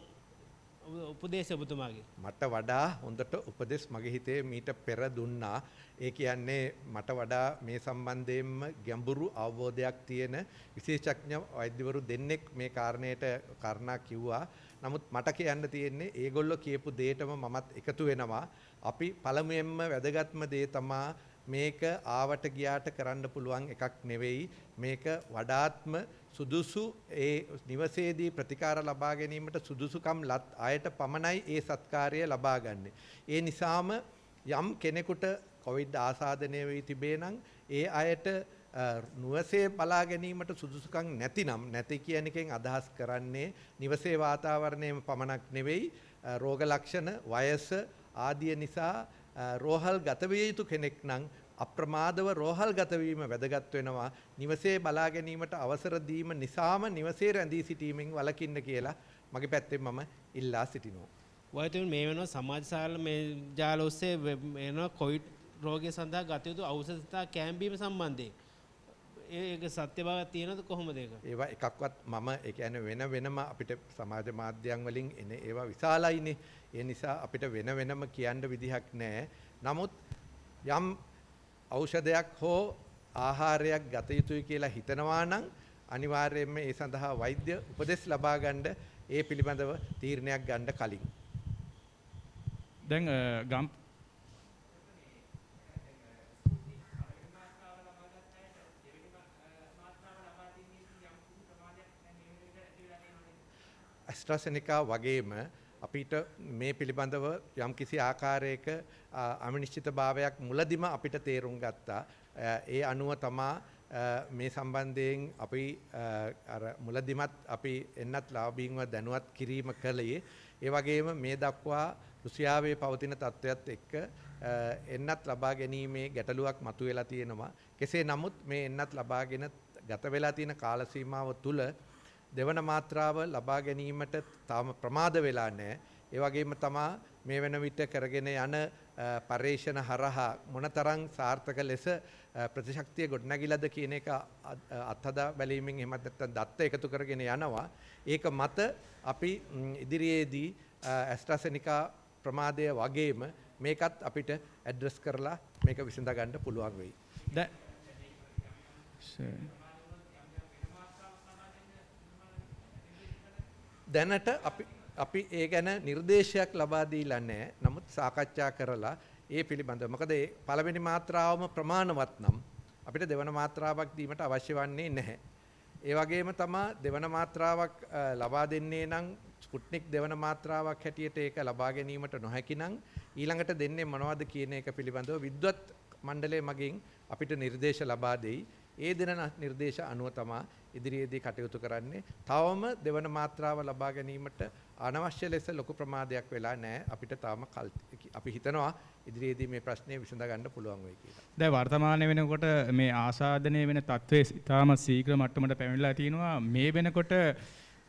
උපදේශ ඔබතුමාගේ? මට වඩා හොඳට උපදෙස් මගේ හිතේ මීට පෙර දුන්නා. ඒ කියන්නේ මට වඩා මේ සම්බන්ධයෙන්ම ගැඹුරු අවබෝධයක් තියෙන විශේෂඥ වෛද්‍යවරු දෙන්නෙක් මේ කාරණයට කාරණා කිව්වා. නමුත් මට කියන්න තියෙන්නේ ඒගොල්ලෝ කියපු දෙයටම මමත් එකතු වෙනවා. අපි පළමුවෙන්ම වැදගත්ම දේ තමා මේක ආවට ගියාට කරන්න පුළුවන් එකක් නෙවෙයි. මේක වඩාත්ම සුදුසු ඒ නිවසේදී ප්‍රතිකාර ලබා ගැනීමට සුදුසුකම් ලත් අයට පමණයි ඒ සත්කාරය ලබා ගන්න. ඒ නිසාම යම් කෙනෙකුට කොවිඩ් ආසාදනය වී තිබේ නම් ඒ අයට නිවසේ බලා ගැනීමට සුදුසුකම් නැතිනම් නැති කියන එකෙන් අදහස් කරන්නේ නිවසේ වාතාවරණයම පමණක් නෙවෙයි රෝග ලක්ෂණ වයස ආදිය නිසා රෝහල් ගත විය යුතු කෙනෙක් නම් අප්‍රමාදව රෝහල් ගත වීම වැදගත් වෙනවා. නිවසේ බලා ගැනීමට අවසර දීම නිසාම නිවසේ රැඳී සිටීමෙන් වළකින්න කියලා මගේ පැත්තෙන් මම ඉල්ලා සිටිනවා. වෛද්‍යතුමනි මේ වෙනවා සමාජ සාල මේ ජාල ඔස්සේ එනවා කොවිඩ් රෝගය සඳහා ගත යුතු ඖෂධ සහ කැම්බීම සම්බන්ධයෙන් ඒක සත්‍ය බවක් තියෙනවද කොහොමද ඒක? ඒවා එකක්වත් මම ඒ කියන්නේ වෙන වෙනම අපිට සමාජ මාධ්‍යයන් වලින් එන ඒවා විශාලයිනේ. ඒ නිසා අපිට වෙන වෙනම කියන්න විදිහක් නැහැ. නමුත් යම් ඖෂධයක් හෝ ආහාරයක් ගත යුතුයි කියලා හිතනවා නම් අනිවාර්යයෙන්ම ඒ සඳහා වෛද්‍ය උපදෙස් ලබා ගන්න ඒ පිළිබඳව තීරණයක් ගන්න කලින්. දැන් ඇස්ට්‍රාසෙනිකා වගේම අපිට මේ පිළිබඳව යම්කිසි ආකාරයක අනිශ්චිතභාවයක් මුලදිම අපිට තේරුම් ගත්තා. ඒ අනුව තමා මේ සම්බන්ධයෙන් අපි අර මුලදිමත් අපි එන්නත් ලාභීන්ව දැනුවත් කිරීම කළේ. ඒ වගේම මේ දක්වා රුසියාවේ පවතින තත්ත්වයක් එක්ක එන්නත් ලබා ගැනීමේ ගැටලුවක් මතුවලා තියෙනවා. කෙසේ නමුත් මේ එන්නත් ලබාගෙන ගත වෙලා තියෙන කාල සීමාව තුළ දෙවන මාත්‍රාව ලබා ගැනීමට තාම ප්‍රමාද වෙලා නැහැ. ඒ වගේම තමා මේ වෙන විට කරගෙන යන පර්යේෂණ හරහා මොනතරම් සාර්ථක ලෙස ප්‍රතිශක්තිය ගොඩනැගිලාද කියන එක අත්හදා බැලීමෙන් එහෙම නැත්නම් දත්ත එකතු කරගෙන යනවා. ඒක මත අපි ඉදිරියේදී ඇස්ට්‍රාසෙනිකා ප්‍රමාදය වගේම මේකත් අපිට ඇඩ්‍රස් කරලා මේක විසඳ ගන්න පුළුවන් වෙයි. දැනට අපි ඒ ගැන නිර්දේශයක් ලබා දීලා නැහැ. නමුත් සාකච්ඡා කරලා ඒ පිළිබඳව මොකද ඒ පළවෙනි මාත්‍රාවම ප්‍රමාණවත් නම් අපිට දෙවන මාත්‍රාවක් දීමට අවශ්‍ය වන්නේ නැහැ. ඒ වගේම තමයි දෙවන මාත්‍රාවක් ලබා දෙන්නේ නම් ස්පුට්නික් දෙවන මාත්‍රාවක් හැටියට ඒක ලබා ගැනීමට නොහැකි නම් ඊළඟට දෙන්නේ මොනවද කියන එක පිළිබඳව විද්වත් මණ්ඩලය මගින් අපිට නිර්දේශ ලබා දෙයි. ඒ දෙන නිර්දේශ අනුව තමයි ඉදිරියේදී කටයුතු කරන්නේ. තවම දෙවන මාත්‍රාව ලබා ගැනීමට අනවශ්‍ය ලෙස ලොකු ප්‍රමාදයක් වෙලා නැහැ. අපිට තාම අපි හිතනවා ඉදිරියේදී මේ ප්‍රශ්නේ විසඳ ගන්න පුළුවන් වෙයි කියලා. දැන් වර්තමානයේ වෙනකොට මේ ආසාදනය වෙන තත්ත්වයේ ඉතාම ශීඝ්‍ර මට්ටමට පැමිණලා තිනවා. මේ වෙනකොට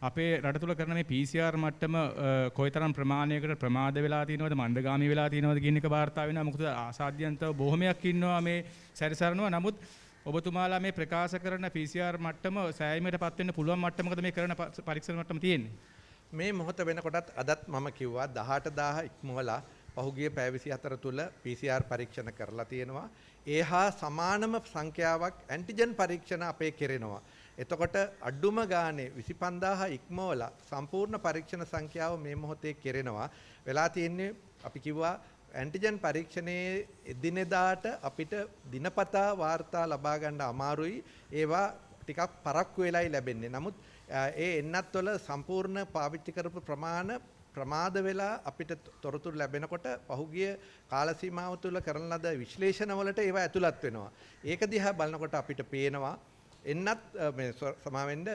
අපේ රට තුල කරන මේ PCR මට්ටම කොයිතරම් ප්‍රමාණයකට ප්‍රමාද වෙලා තියෙනවද මන්දගාමී වෙලා තියෙනවද කියන එක වාර්තා වෙනවා. මොකද ආසාද්‍යන්තව බොහොමයක් ඉන්නවා මේ සැරිසරනවා. නමුත් ඔබතුමාලා මේ ප්‍රකාශ කරන PCR මට්ටම සෑයීමකටපත් වෙන්න පුළුවන් මට්ටමකද මේ කරන පරීක්ෂණ මට්ටම තියෙන්නේ? මේ මොහොත වෙනකොටත් අදත් මම කිව්වා 18000 ඉක්මවලා පහුගිය පැය 24 තුල PCR පරීක්ෂණ කරලා තියෙනවා. ඒ හා සමානම සංඛ්‍යාවක් ඇන්ටිජන් පරීක්ෂණ අපේ කෙරෙනවා. එතකොට අඩුම ගානේ 25000 ඉක්මවලා සම්පූර්ණ පරීක්ෂණ සංඛ්‍යාව මේ මොහොතේ කෙරෙනවා. වෙලා තියෙන්නේ අපි කිව්වා ඇන්ටිජන් පරීක්ෂණයේ එදිනෙදාට අපිට දිනපතා වාර්තා ලබා ගන්න අමාරුයි. ඒවා ටිකක් පරක්කු වෙලයි ලැබෙන්නේ. නමුත් ඒ එන්නත් වල සම්පූර්ණ පාවිච්චි කරපු ප්‍රමාද වෙලා අපිට තොරතුරු ලැබෙනකොට පහුගිය කාල සීමාව තුළ කරන ලද විශ්ලේෂණ වලට ඒවා ඇතුළත් වෙනවා. ඒක දිහා බලනකොට අපිට පේනවා එන්නත් මේ සමාවෙන්න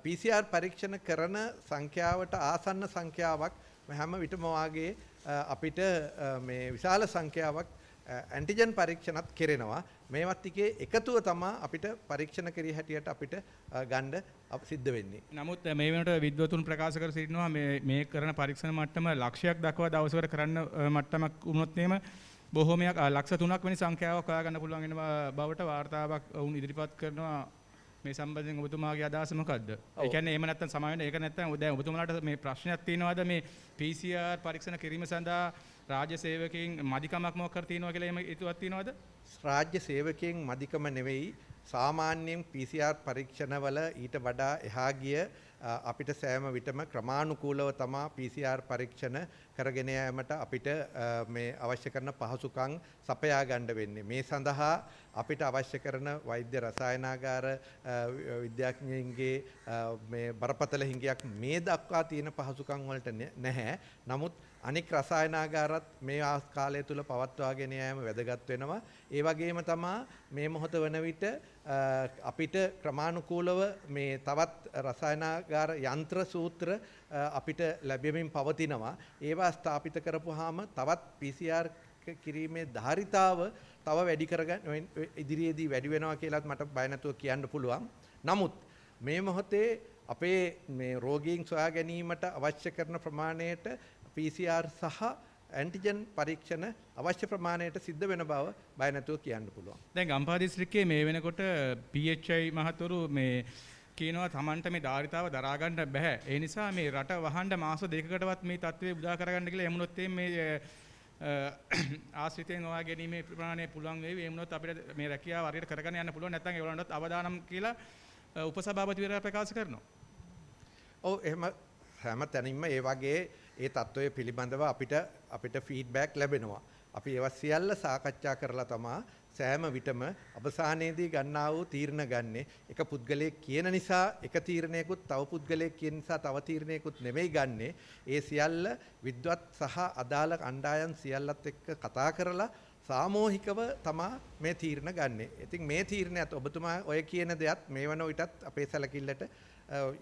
PCR පරීක්ෂණ කරන සංඛ්‍යාවට ආසන්න සංඛ්‍යාවක් හැම විටම වාගේ අපිට මේ විශාල සංඛ්‍යාවක් ඇන්ටිජන් පරීක්ෂණත් කෙරෙනවා. මේවත් ටිකේ එකතුව තමයි අපිට පරීක්ෂණ කිරිය හැටියට අපිට ගන්න සිද්ධ වෙන්නේ. නමුත් මේ වෙනකොට විද්වතුන් ප්‍රකාශ කර සිටිනවා මේ කරන පරීක්ෂණ මට්ටම ලක්ෂයක් දක්වා දවසකට කරන්න මට්ටමක් වුණොත් එහෙම බොහෝමයක් ලක්ෂ 3ක් වැනි සංඛ්‍යාවක් හොයාගන්න පුළුවන් වෙන බවට වාර්තාවක් වුන් ඉදිරිපත් කරනවා. මේ සම්බන්ධයෙන් ඔබතුමාගේ අදහස මොකද්ද? ඒ කියන්නේ එහෙම නැත්නම් සමාවෙන්න ඒක නැත්නම් දැන් ඔබතුමාලාට මේ ප්‍රශ්නයක් තියෙනවද මේ PCR පරීක්ෂණ කිරීම සඳහා රාජ්‍ය සේවකයන් මදිකමක් මොකක් කර තියෙනවා කියලා එහෙම හිතුවක් තියෙනවද? රාජ්‍ය සේවකයන් මදිකම නෙවෙයි සාමාන්‍යයෙන් PCR පරීක්ෂණවල ඊට වඩා එහා ගිය අපිට සෑම විටම ක්‍රමානුකූලව තමයි PCR පරීක්ෂණ කරගෙන යාමට අපිට මේ අවශ්‍ය කරන පහසුකම් සපයා ගන්න වෙන්නේ. මේ සඳහා අපිට අවශ්‍ය කරන වෛද්‍ය රසායනාගාර විද්‍යාඥයින්ගේ මේ බරපතල හිඟයක් මේ දක්වා තියෙන පහසුකම් වලට නැහැ. නමුත් අනික් රසායනාගාරත් මේ කාලය තුල පවත්වාගෙන යාම වැදගත් වෙනවා. ඒ වගේම තමයි මේ මොහොත වන විට අපිට ක්‍රමානුකූලව මේ තවත් රසායනාගාර යන්ත්‍ර සූත්‍ර අපිට ලැබෙමින් පවතිනවා. ඒවා ස්ථාපිත කරපුවාම තවත් PCR කිරීමේ ධාරිතාව තව වැඩි කරගන්න ඉදිරියේදී වැඩි වෙනවා කියලාත් මට බය නැතුව කියන්න පුළුවන්. නමුත් මේ මොහොතේ අපේ මේ රෝගීන් සොයා ගැනීමට අවශ්‍ය කරන ප්‍රමාණයට PCR සහ ඇන්ටිජන් පරීක්ෂණ අවශ්‍ය ප්‍රමාණයට සිද්ධ වෙන බව බය නැතුව කියන්න පුළුවන්. දැන් ගම්පහ දිස්ත්‍රික්කයේ මේ වෙනකොට PHI මහතුරු මේ කියනවා Tamanට මේ ධාරිතාව දරා ගන්න බෑ. ඒ නිසා මේ රට වහන්න මාස දෙකකටවත් මේ තත්ත්වය උදා කරගන්න කියලා එමුණොත් මේ ආශ්‍රිතයෙන් හොයා ගැනීමේ ප්‍රමාණය පුළුවන් වෙයි. ඒ වුණොත් අපිට මේ රැකියාව හරියට කරගෙන යන්න පුළුවන්. නැත්නම් ඒවලන්ටත් අවදානම් කියලා උපසභාපතිවරයා ප්‍රකාශ කරනවා. ඔව් එහෙම හැම තැනින්ම ඒ වගේ ඒ තත්ත්වය පිළිබඳව අපිට ෆීඩ්බැක් ලැබෙනවා. අපි ඒවා සියල්ල සාකච්ඡා කරලා තමයි සෑම විටම අවසානයේදී ගන්නා වූ තීරණ ගන්නෙ. එක පුද්ගලයෙක් කියන නිසා එක තීරණයකුත් තව පුද්ගලයෙක් කියන නිසා තව තීරණයකුත් නෙමෙයි ගන්නෙ. ඒ සියල්ල විද්වත් සහ අදාළ කණ්ඩායම් සියල්ලත් එක්ක කතා කරලා සාමූහිකව තමයි මේ තීරණ ගන්නෙ. ඉතින් මේ තීරණයත් ඔබතුමා ඔය කියන දෙයත් මේ වන විටත් අපේ සැලකිල්ලට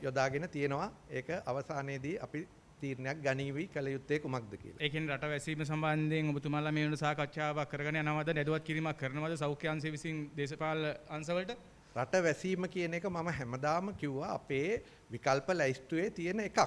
යොදාගෙන තියෙනවා. ඒක අවසානයේදී අපි තීරණයක් ගනීවි කළ යුත්තේ කුමක්ද කියලා. ඒ කියන්නේ රට වැසීම සම්බන්ධයෙන් ඔබතුමාලා මේ වෙන සාකච්ඡාවක් කරගෙන යනවද? නැදවත් කිරීමක් කරනවද සෞඛ්‍ය අංශය විසින් දේශපාලන අංශවලට? රට වැසීම කියන එක මම හැමදාම කිව්වා අපේ විකල්ප ලැයිස්තුවේ තියෙන එකක්.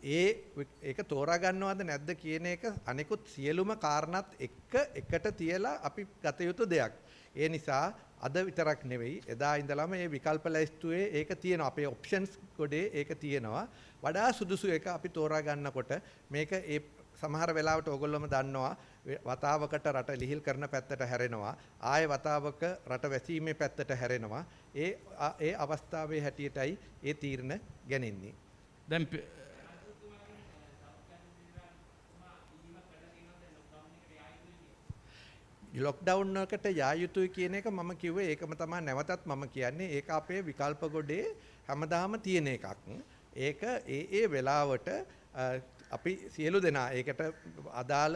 ඒක තෝරා ගන්නවද නැද්ද කියන එක අනිකුත් සියලුම කාරණාත් එකට තියලා අපි ගත යුතු දෙයක්. ඒ නිසා අද විතරක් නෙවෙයි එදා ඉඳලම මේ විකල්ප ලැයිස්තුවේ ඒක තියෙනවා. අපේ ඔප්ෂන්ස් ගොඩේ ඒක තියෙනවා. වඩා සුදුසු එක අපි තෝරා ගන්නකොට මේක ඒ සමහර වෙලාවට ඕගොල්ලොම දන්නවා වතාවකට රට ලිහිල් කරන පැත්තට හැරෙනවා. ආයේ වතාවක රට වැසීමේ පැත්තට හැරෙනවා. ඒ අවස්ථාවේ හැටියටයි ඒ තීරණ ගැනෙන්නේ. දැන් ලොක්ඩවුන් එකට යා යුතුයි කියන එක මම කිව්වේ ඒකම තමයි නැවතත් මම කියන්නේ. ඒක අපේ විකල්ප ගොඩේ හැමදාම තියෙන එකක්. ඒක ඒ වෙලාවට අපි සියලු දෙනා ඒකට අදාළ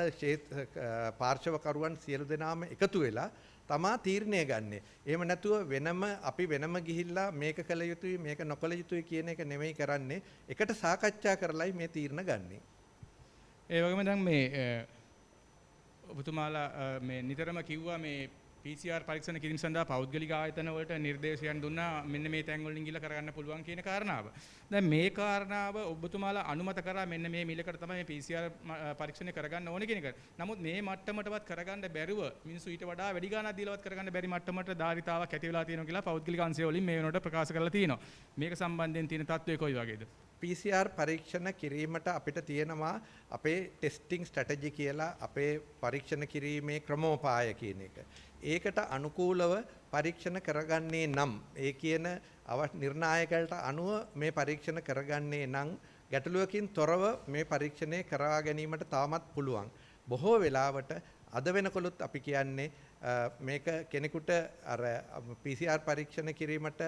පාර්ශවකරුවන් සියලු දෙනාම එකතු වෙලා තමා තීරණය ගන්නෙ. එහෙම නැතුව වෙනම අපි වෙනම ගිහිල්ලා මේක කළ යුතුයි මේක නොකළ යුතුයි කියන එක නෙමෙයි කරන්නේ. එකට සාකච්ඡා කරලායි මේ තීරණ ගන්නෙ. ඒ වගේම දැන් මේ ඔබතුමාලා මේ නිතරම කිව්වා මේ PCR පරීක්ෂණ කිරීම සඳහා පෞද්ගලික ආයතන වලට නිර්දේශයන් දුන්නා මෙන්න මේ තැන් වලින් ගිහිල්ලා කරගන්න පුළුවන් කියන කාරණාව. දැන් මේ කාරණාව ඔබතුමාලා අනුමත කරා මෙන්න මේ මිලකට තමයි මේ PCR පරීක්ෂණය කරගන්න ඕනේ කියන එක. නමුත් මේ මට්ටමටවත් කරගන්න බැරුව මිනිස්සු ඊට වඩා වැඩි ගාණක් දීලවත් කරගන්න බැරි මට්ටමට ධාරිතාවක් ඇති වෙලා තියෙනවා කියලා පෞද්ගලික අංශය වලින් මේ වෙනකොට ප්‍රකාශ කරලා තියෙනවා. මේක සම්බන්ධයෙන් තියෙන තත්ත්වය කොයි වගේද? PCR පරීක්ෂණ කිරීමට අපිට තියෙනවා අපේ ටෙස්ටිං ස්ට්‍රැටජි කියලා අපේ පරීක්ෂණ කිරීමේ ක්‍රමෝපාය කියන එක. ඒකට අනුකූලව පරීක්ෂණ කරගන්නේ නම් ඒ කියන නිර්ණායකයන්ට අනුව මේ පරීක්ෂණ කරගන්නේ නම් ගැටලුවකින් තොරව මේ පරීක්ෂණය කරවා ගැනීමට තාමත් පුළුවන්. බොහෝ වෙලාවට අද වෙනකොලොත් අපි කියන්නේ මේක කෙනෙකුට අර PCR පරීක්ෂණ කිරීමට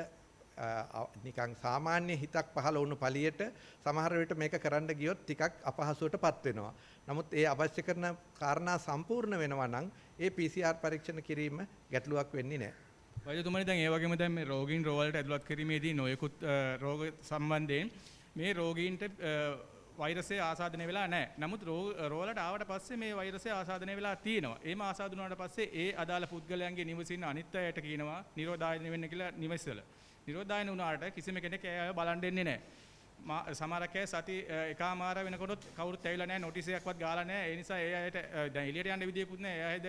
නිකන් සාමාන්‍ය හිතක් පහළ වුණු පළියට සමහර විට මේක කරන්න ගියොත් ටිකක් අපහසුවටපත් වෙනවා. නමුත් ඒ අවශ්‍ය කරන කාරණා සම්පූර්ණ වෙනවා නම් ඒ PCR පරීක්ෂණ කිරීම ගැටලුවක් වෙන්නේ නැහැ. වෛද්‍යතුමනි දැන් ඒ වගේම දැන් මේ රෝගීන් රෝවලට ඇතුළත් කිරීමේදී නොයෙකුත් රෝග සම්බන්ධයෙන් මේ රෝගීන්ට වෛරසය ආසාදනය වෙලා නැහැ. නමුත් රෝවලට ආවට පස්සේ මේ වෛරසය ආසාදනය වෙලා තියෙනවා. එහෙම ආසාදන වුණාට පස්සේ ඒ අදාළ පුද්ගලයන්ගේ නිවසින් අනිත් අයට කියනවා නිරෝධායන වෙන්න කියලා නිවසල. නිරෝධායන වුණාට කිසිම කෙනෙක් ඒ අය බලන් දෙන්නේ නැහැ. සමහරක් අය සති එකමාර වෙනකොටත් කවුරුත් ඇවිල්ලා නැහැ, නොටිස් එකක්වත් ගාලා නැහැ. ඒ නිසා ඒ අයට දැන් එළියට යන්න විදියකුත් නැහැ. ඒ අයද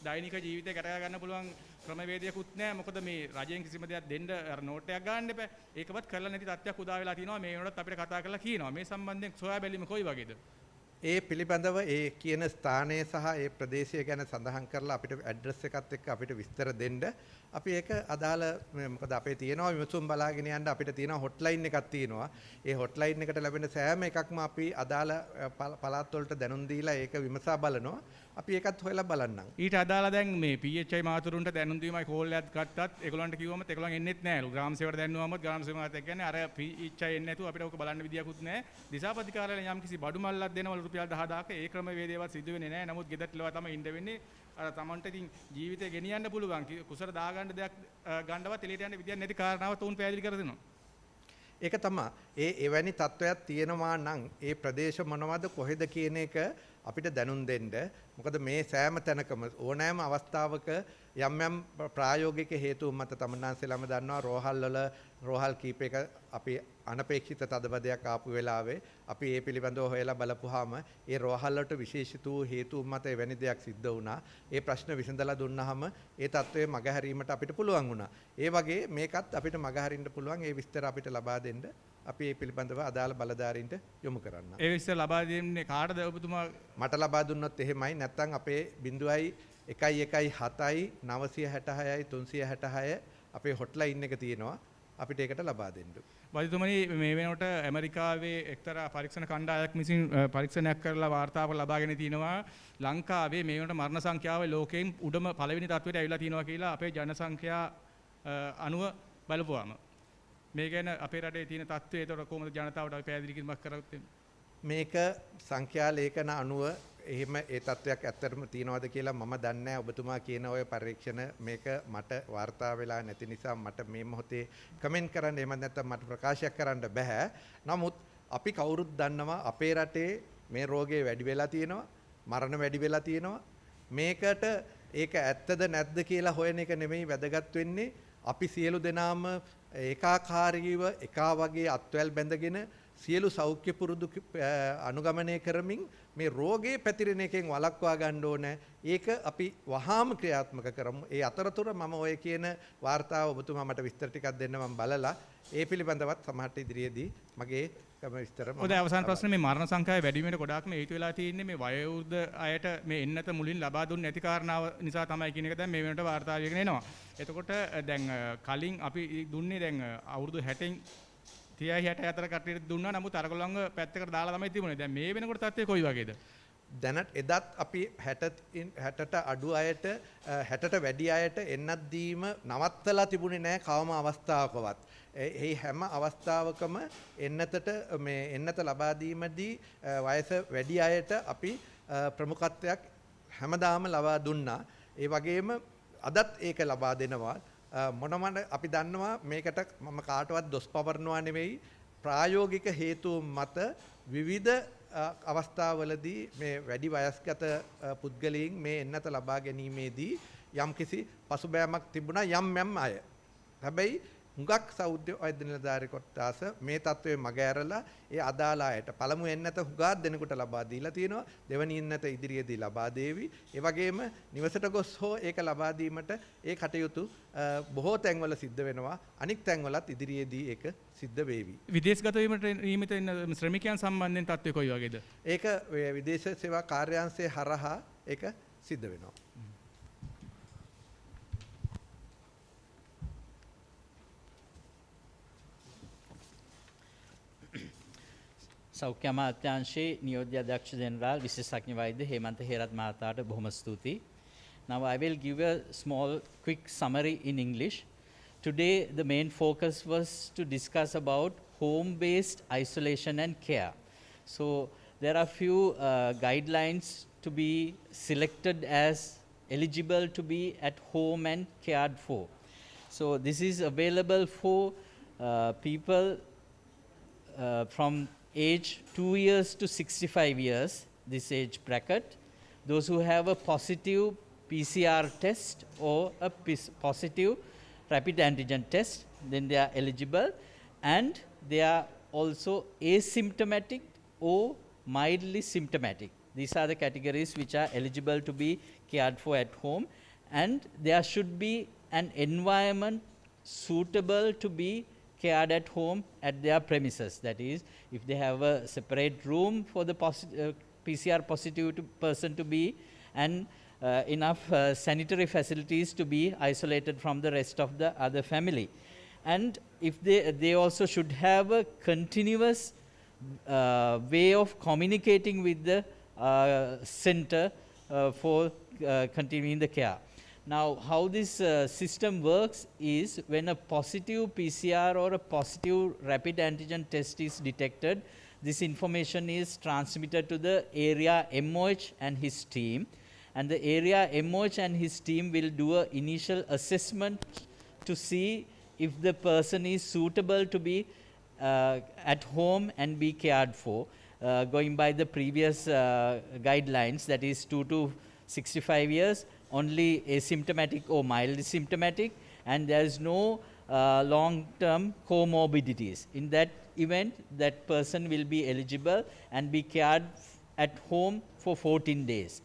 දෛනික ජීවිතේ කරගා ගන්න පුළුවන් ක්‍රමවේදයකුත් නැහැ. මොකද මේ රජයෙන් කිසිම දෙයක් දෙන්න අර නෝට් එකක් ගන්න එපා. ඒකවත් කරලා නැති තත්ත්වයක් උදා වෙලා තිනවා. මේ වෙනකොටත් අපිට කතා කරලා කියනවා. මේ සම්බන්ධයෙන් සොයා බැලීම කොයි වගේද? ඒ පිළිබඳව ඒ කියන ස්ථානය සහ ඒ ප්‍රදේශය ගැන සඳහන් කරලා අපිට ඇඩ්‍රස් එකත් එක්ක අපිට විස්තර දෙන්න අපි ඒක අදාළ මොකද අපේ තියෙනවා විමසුම් බලාගෙන යන්න අපිට තියෙනවා හොට්ලයින් එකක් තියෙනවා. ඒ හොට්ලයින් එකට ලැබෙන සෑම එකක්ම අපි අදාළ පළාත් වලට දැනුම් දීලා ඒක විමසා බලනවා. අපි ඒකත් හොයලා බලන්නම්. ඊට අදාළ දැන් මේ PHI මාතුරුන්ට දැනුම් දීමයි කෝල් එකක් ගත්තත් ඒගොල්ලන්ට කිව්වම ඒගොල්ලන් එන්නෙත් නැහැ. ග්‍රාම සේවයට දැන්නුවම ග්‍රාම සේවයට කියන්නේ අර PHI එන්නේ නැතුව අපිට ඔක බලන්න විදියකුත් නැහැ. දිසාපති කාර්යාලයෙන් යම් කිසි බඩු මල්ලක් දෙනවල රුපියල් 10000ක ඒ ක්‍රම වේදේවත් සිදු වෙන්නේ නැහැ. නමුත් ගෙදරටලවා තමයි ඉන්න වෙන්නේ. අර තමන්ට ඉතින් ජීවිතේ ගෙනියන්න පුළුවන්. කුසල දාගන්න දෙයක් ගන්නවත් එළියට යන්න විදියක් නැති කාරණාව තුන් පැහැදිලි කර දෙනවා. ඒක තමයි. එවැනි තත්වයක් තියෙනවා නම් ඒ ප්‍රදේශ මොනවද කොහෙද කියන එක අපිට දැනුම් දෙන්න. මොකද මේ සෑම තැනකම ඕනෑම අවස්ථාවක යම් යම් ප්‍රායෝගික හේතු මත තමන්නාන්සෙලම දන්නවා රෝහල් කීපයක අපි අනපේක්ෂිත තදබදයක් ආපු වෙලාවේ අපි ඒ පිළිබඳව හොයලා බලපුවාම ඒ රෝහල් වලට විශේෂිත වූ හේතු මත එවැනි දෙයක් සිද්ධ වුණා. ඒ ප්‍රශ්න විසඳලා දුන්නාම ඒ තත්ත්වය මගහැරීමට අපිට පුළුවන් වුණා. ඒ වගේ මේකත් අපිට මගහරින්න පුළුවන්. ඒ විස්තර අපිට ලබා දෙන්න අපි ඒ පිළිබඳව අදාළ බලධාරීන්ට යොමු කරන්න. ඒ විස්තර ලබා දෙන්නේ කාටද ඔබතුමා? මට ලබා දුන්නොත් එහෙමයි. නැත්නම් අපේ 0.117යි 966යි 366 අපේ හොට්ලයින් එක තියෙනවා. අපිට ඒකට ලබා දෙන්න. වෛද්‍යතුමනි මේ වෙනකොට ඇමරිකාවේ එක්තරා පරීක්ෂණ කණ්ඩායමක් විසින් පරීක්ෂණයක් කරලා වාර්තාවක් ලබාගෙන තිනවා ලංකාවේ මේ වෙනකොට මරණ සංඛ්‍යාව ලෝකයෙන් උඩම පළවෙනි තත්ත්වයට ඇවිල්ලා තිනවා කියලා අපේ ජනසංඛ්‍යා අනුව බලපුවාම මේ ගැන අපේ රටේ තියෙන තත්ත්වය ඒතකොට කොහොමද ජනතාවට අපි පැහැදිලි කිරීමක් කරගත්තේ? මේක සංඛ්‍යා ලේඛන අනුව එහෙම ඒ තත්ත්වයක් ඇත්තටම තියනවද කියලා මම දන්නේ නැහැ. ඔබතුමා කියන ඔය පරීක්ෂණ මේක මට වාර්තා වෙලා නැති නිසා මට මේ මොහොතේ කමෙන්ට් කරන්න එහෙම නැත්නම් මට ප්‍රකාශයක් කරන්න බෑ. නමුත් අපි කවුරුත් දන්නවා අපේ රටේ මේ රෝගේ වැඩි වෙලා තියෙනවා, මරණ වැඩි වෙලා තියෙනවා. මේකට ඒක ඇත්තද නැද්ද කියලා හොයන එක නෙමෙයි වැදගත් වෙන්නේ. අපි සියලු දෙනාම ඒකාකාරීව එකා වගේ අත්වැල් බැඳගෙන සියලු සෞඛ්‍ය පුරුදු අනුගමනය කරමින් මේ රෝගේ පැතිරෙන එකෙන් වළක්වා ගන්න ඕන. ඒක අපි වහාම ක්‍රියාත්මක කරමු. ඒ අතරතුර මම ඔය කියන වාර්තාව ඔබතුමා මට විස්තර ටිකක් දෙන්න මම බලලා ඒ පිළිබඳවත් සමහරට ඉදිරියේදී මගේ විස්තර ඔය අවසාන ප්‍රශ්නේ මේ මරණ සංඛ්‍යාව වැඩි වීමට ගොඩාක්ම හේතු වෙලා තියෙන්නේ මේ වයෝවෘද්ධ අයට මේ එන්නත මුලින් ලබා දුන්නේ නැති කාරණාව නිසා තමයි කියන එක දැන් මේ වෙනකොට වාර්තා වෙගෙන එනවා. එතකොට දැන් කලින් අපි දුන්නේ දැන් අවුරුදු 60න් 30-64 කට්ටියට දුන්නා. නමුත් අරගොල්ලන්ව පැත්තකට දාලා තමයි තිබුණේ. දැන් මේ වෙනකොට තත්ත්වය කොයි වගේද? දැනට එදත් අපි 60ට අඩු අයට 60ට වැඩි අයට එන්නත් දීම නවත්තලා තිබුණේ නැහැ කවම අවස්ථාවකවත්. ඒ හැම අවස්ථාවකම එන්නත ලබා දීමේදී වයස වැඩි අයට අපි ප්‍රමුඛත්වයක් හැමදාම ලබා දුන්නා. ඒ වගේම අදත් ඒක ලබා දෙනවා. මොනමන අපි දන්නවා මේකට මම කාටවත් දොස් පවරනවා නෙවෙයි ප්‍රායෝගික හේතු මත විවිධ අවස්ථාවලදී මේ වැඩි වයස්ගත පුද්ගලයන් මේ එන්නත ලබා ගැනීමේදී යම්කිසි පසුබෑමක් තිබුණා යම් අය. හැබැයි හුඟක් සෞඛ්‍ය වෛද්‍ය නිලධාරී කොට්ටාස මේ තත්ත්වයේ මග ඇරලා ඒ අදාළ අයට පළමු එන්නත හුඟක් දෙනෙකුට ලබා දීලා තියෙනවා. දෙවනි එන්නත ඉදිරියේදී ලබා දේවි. ඒ වගේම නිවසට ගොස් හෝ ඒක ලබා දීමට ඒ කටයුතු බොහෝ තැන්වල සිද්ධ වෙනවා. අනික් තැන්වලත් ඉදිරියේදී ඒක සිද්ධ වේවි. විදේශගත වීමට නියමිත වෙන ශ්‍රමිකයන් සම්බන්ධයෙන් තත්ත්වය කොයි වගේද? ඒක විදේශ සේවා කාර්යාංශය හරහා ඒක සිද්ධ වෙනවා. සෞඛ්‍ය අමාත්‍යාංශයේ නියෝජ්‍ය අධ්‍යක්ෂ ජෙනරාල් විශේෂඥ වෛද්‍ය හේමන්ත හේරත් මහතාට බොහොම ස්තුතියි. Now I will give a small quick summary in English. Today the main focus was to discuss about home-based isolation and care. So there are few guidelines to be selected as eligible to be at home and cared for. So this is available for people from age 2 years to 65 years, this age bracket, those who have a positive PCR test or a positive rapid antigen test, then they are eligible, and they are also asymptomatic or mildly symptomatic. These are the categories which are eligible to be cared for at home, and there should be an environment suitable to be cared at home at their premises. That is, if they have a separate room for the PCR positive person to be, and enough sanitary facilities to be isolated from the rest of the other family. And if they also should have a continuous way of communicating with the center for continuing the care. Now, how this system works is when a positive PCR or a positive rapid antigen test is detected, this information is transmitted to the area MOH and his team, and the area MOH and his team will do an initial assessment to see if the person is suitable to be at home and be cared for, going by the previous guidelines, that is 2 to 65 years, only asymptomatic or mildly symptomatic, and there is no long-term comorbidities. In that event, that person will be eligible and be cared at home for 14 days.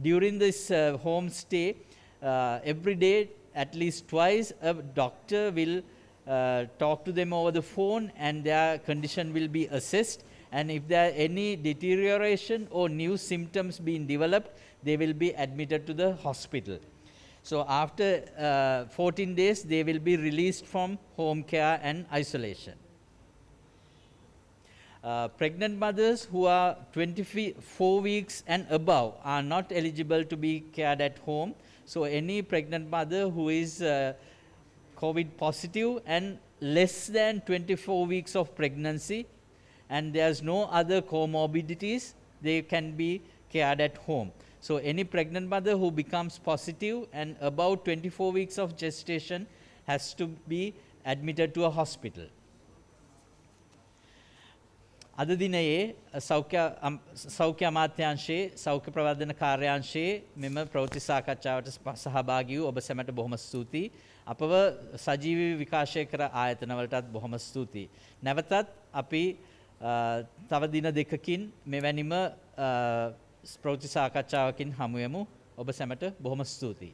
During this home stay, every day, at least twice, a doctor will talk to them over the phone, and their condition will be assessed. And if there are any deterioration or new symptoms being developed, they will be admitted to the hospital. So after 14 days, they will be released from home care and isolation. Pregnant mothers who are 24 weeks and above are not eligible to be cared at home. So any pregnant mother who is COVID positive and less than 24 weeks of pregnancy, and there's no other comorbidities, they can be cared at home. So any pregnant mother who becomes positive and above 24 weeks of gestation has to be admitted to a hospital. අද දිනයේ සෞඛ්‍ය අමාත්‍යාංශයේ සෞඛ්‍ය ප්‍රවර්ධන කාර්යාංශයේ මෙම ප්‍රවෘත්ති සාකච්ඡාවට සහභාගී වූ ඔබ සැමට බොහොම ස්තුතියි. අපව සජීවී විකාශය කර ආයතනවලටත් බොහොම ස්තුතියි. නැවතත් අපි තව දින දෙකකින් මෙවැනිම ප්‍රවෘත්ති සාකච්ඡාවකින් හමු වෙමු. ඔබ සැමට බොහොම ස්තුතියි.